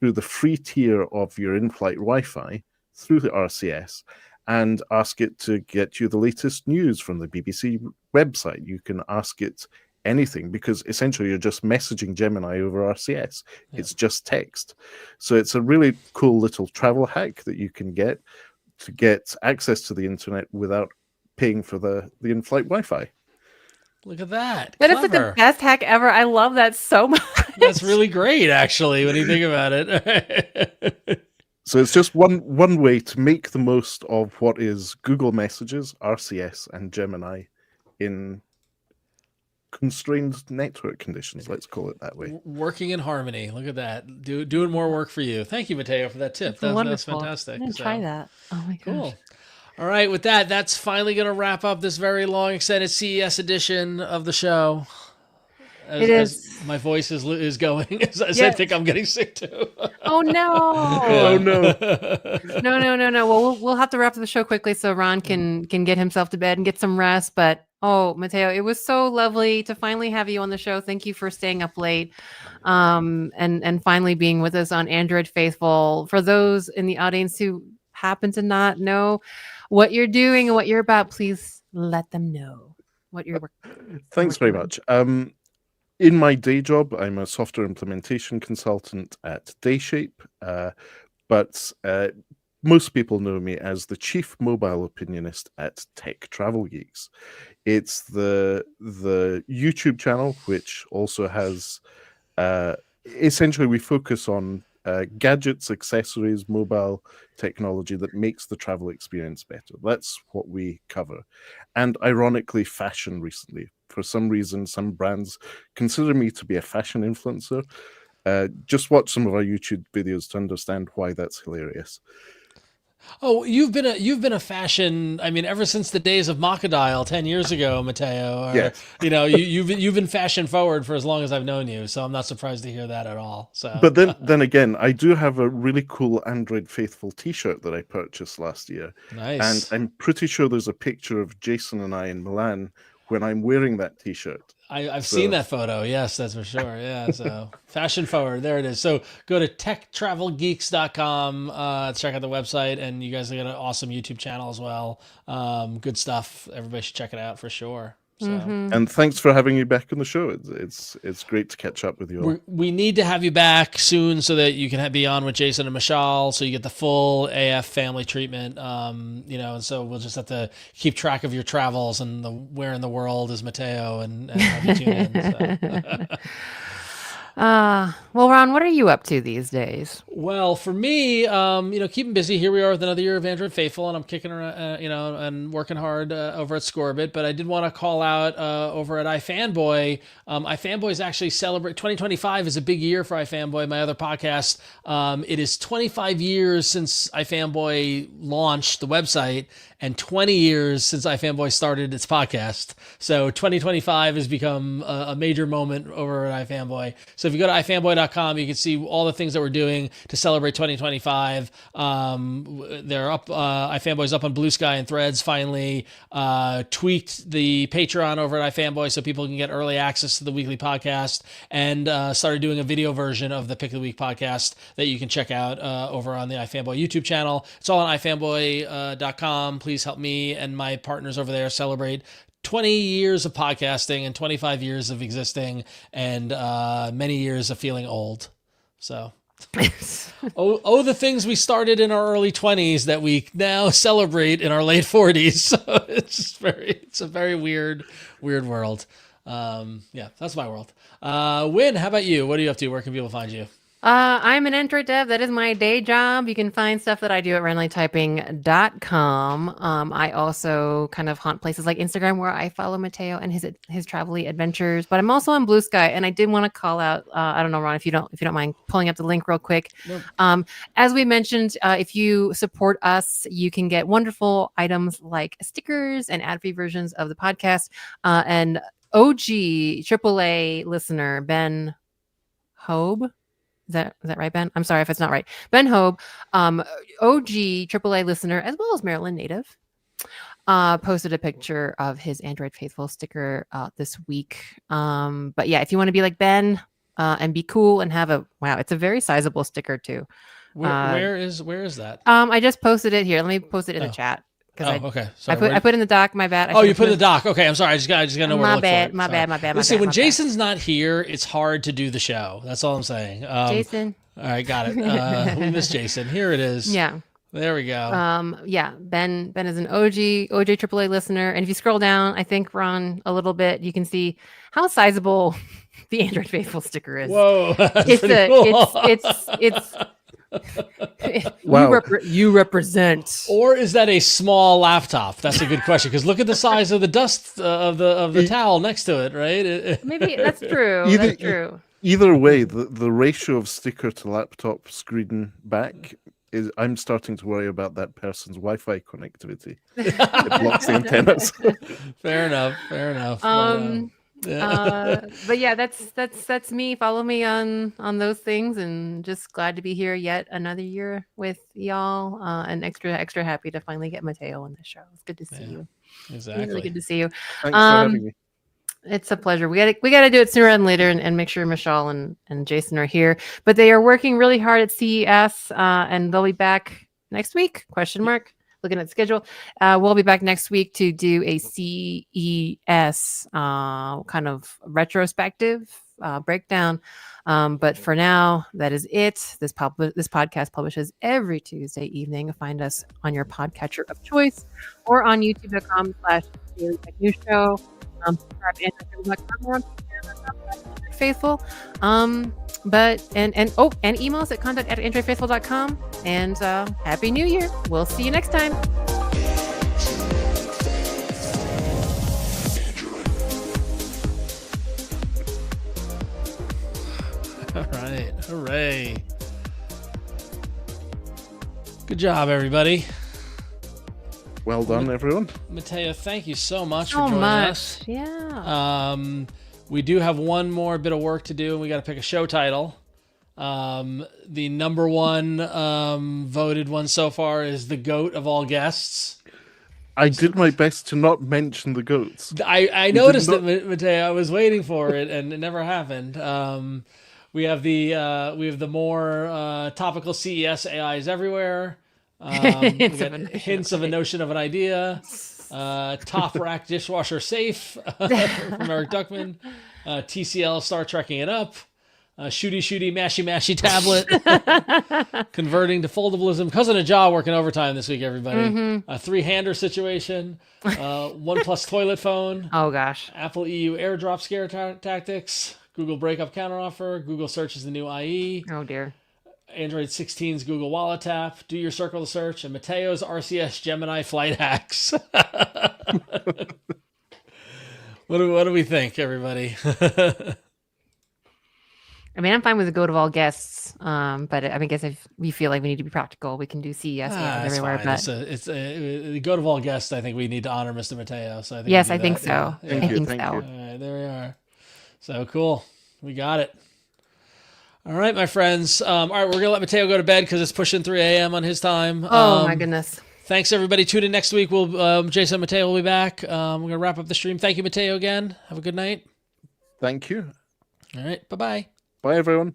through the free tier of your in-flight Wi-Fi through the RCS and ask it to get you the latest news from the BBC website. You can ask it anything because essentially you're just messaging Gemini over RCS. Yeah. It's just text. So it's a really cool little travel hack that you can get to get access to the internet without paying for the in-flight Wi-Fi. Look at that. That is like the Clever. best hack ever. I love that so much. That's really great, actually, when you think about it. So it's just one way to make the most of what is Google Messages, RCS, and Gemini in constrained network conditions. Let's call it that way. Working in harmony. Look at that. Doing more work for you. Thank you, Matteo, for that tip. That's Wonderful. fantastic. I'm gonna try that. Oh my gosh. Cool. All right, with that, that's finally going to wrap up this very long, extended CES edition of the show. As my voice is going, as I think I'm getting sick too. Oh no! Oh no! No! Well, we'll have to wrap up the show quickly so Ron can get himself to bed and get some rest. But Matteo, it was so lovely to finally have you on the show. Thank you for staying up late, and finally being with us on Android Faithful. For those in the audience who happen to not know what you're doing and what you're about, please let them know what you're working. Thanks very much. In my day job, I'm a software implementation consultant at Dayshape, but most people know me as the chief mobile opinionist at Tech Travel Geeks. It's the YouTube channel, which also has essentially we focus on gadgets, accessories, mobile technology that makes the travel experience better. That's what we cover. And ironically, fashion recently. For some reason, some brands consider me to be a fashion influencer. Just watch some of our YouTube videos to understand why that's hilarious. Oh, you've been a fashion. I mean, ever since the days of Macadile 10 years ago, Matteo. Or, yes. You've been fashion forward for as long as I've known you. So I'm not surprised to hear that at all. So, but then again, I do have a really cool Android Faithful T-shirt that I purchased last year. Nice. And I'm pretty sure there's a picture of Jason and I in Milan when I'm wearing that T-shirt. I've seen that photo. Yes, that's for sure. Yeah. So fashion forward. There it is. So go to techtravelgeeks.com, check out the website, and you guys got an awesome YouTube channel as well. Good stuff. Everybody should check it out for sure. So. And thanks for having me back on the show. It's great to catch up with you all. We need to have you back soon so that you can be on with Jason and Mishal, so you get the full AF family treatment. And so we'll just have to keep track of your travels and where in the world is Matteo and have you tune in. So. Well, Ron, what are you up to these days? Well, for me, keeping busy. Here we are with another year of Android Faithful, and I'm kicking around, and working hard over at Scorbit. But I did want to call out over at iFanboy. iFanboy is actually 2025 is a big year for iFanboy, my other podcast. It is 25 years since iFanboy launched the website, and 20 years since iFanboy started its podcast. So 2025 has become a major moment over at iFanboy. So if you go to iFanboy.com, you can see all the things that we're doing to celebrate 2025. They're up. iFanboy's up on Blue Sky and Threads finally. Tweaked the Patreon over at iFanboy so people can get early access to the weekly podcast, and started doing a video version of the Pick of the Week podcast that you can check out over on the iFanboy YouTube channel. It's all on iFanboy.com. Please help me and my partners over there celebrate 20 years of podcasting and 25 years of existing and many years of feeling old. So, the things we started in our early 20s that we now celebrate in our late 40s. So it's a very weird world. That's my world. Huyen, how about you? What are you up to? Where can people find you? I'm an Android dev. That is my day job. You can find stuff that I do at randomlytyping.com. I also kind of haunt places like Instagram where I follow Matteo and his travel-y adventures. But I'm also on Blue Sky, and I did want to call out. I don't know, Ron, if you don't mind pulling up the link real quick. Nope. As we mentioned, if you support us, you can get wonderful items like stickers and ad-free versions of the podcast. And OG AAA listener Ben Hobe. Is that right, Ben? I'm sorry if it's not right. Ben Hobe, OG AAA listener, as well as Maryland native, posted a picture of his Android Faithful sticker this week. But yeah, if you want to be like Ben and be cool and have it's a very sizable sticker too. Where is that? I just posted it here. Let me post it in the chat. Okay. Sorry, I put in the doc. My bad. You put in the doc. Okay, I'm sorry. I just got to know where to look for it. My bad. Listen, when Jason's not here, it's hard to do the show. That's all I'm saying. Jason. All right, got it. We miss Jason. Here it is. Yeah. There we go. Ben is an OG AAA listener, and if you scroll down, I think Ron, a little bit, you can see how sizable the Android Faithful sticker is. Whoa, that's It's pretty cool. it's Wow. you represent. Or is that a small laptop? That's a good question, because look at the size of the dust of the towel next to it, right? Maybe that's true. Either- That's true. Either way, the ratio of sticker to laptop screen back is. I'm starting to worry about that person's Wi-Fi connectivity. It blocks the antennas. Fair enough. But yeah, that's me. Follow me on those things, and just glad to be here yet another year with y'all. And extra happy to finally get Matteo on the show. It's good to see you. Exactly. Really good to see you. Thanks for having me. It's a pleasure. We gotta do it sooner than later, and make sure Michelle and Jason are here. But they are working really hard at CES, and they'll be back next week? Looking at the schedule. We'll be back next week to do a CES kind of retrospective breakdown. But for now, that is it. This podcast publishes every Tuesday evening. Find us on your podcatcher of choice or on youtube.com/Daily Tech News Show. Subscribe to Android.com or on Faithful. But email us at contact@androidfaithful.com. And Happy New Year. We'll see you next time. All right. Hooray. Good job, everybody. Well done, everyone. Matteo, thank you so much So for joining much. us. Yeah. We do have one more bit of work to do, and we got to pick a show title. The number one voted one so far is the GOAT of all guests. I did my best to not mention the goats. I noticed it, Matteo. I was waiting for it, and it never happened. We have the more topical CES AIs everywhere. Hints of a notion of an idea. Top rack dishwasher safe from Eric Duckman. TCL Star Trekking it up. Shooty mashy tablet. Converting to foldableism. Cousin of Jaw working overtime this week, everybody. A three-hander situation. OnePlus toilet phone. Oh gosh. Apple EU airdrop scare tactics. Google breakup counteroffer. Google search is the new IE. Oh dear. Android 16's Google Wallet tap, do your circle to search, and Matteo's RCS Gemini flight hacks. What do we think, everybody? I mean, I'm fine with the goat of all guests, but I guess if we feel like we need to be practical, we can do CES everywhere. Fine. But It's the goat of all guests. I think we need to honor Mr. Matteo. So I think yes, I think so. Yeah. I think Thank so. you. All right, there we are. So cool. We got it. All right, my friends. All right, we're going to let Matteo go to bed because it's pushing 3 a.m. on his time. Oh, my goodness. Thanks, everybody. Tune in next week. Jason and Matteo will be back. We're going to wrap up the stream. Thank you, Matteo, again. Have a good night. Thank you. All right, bye-bye. Bye, everyone.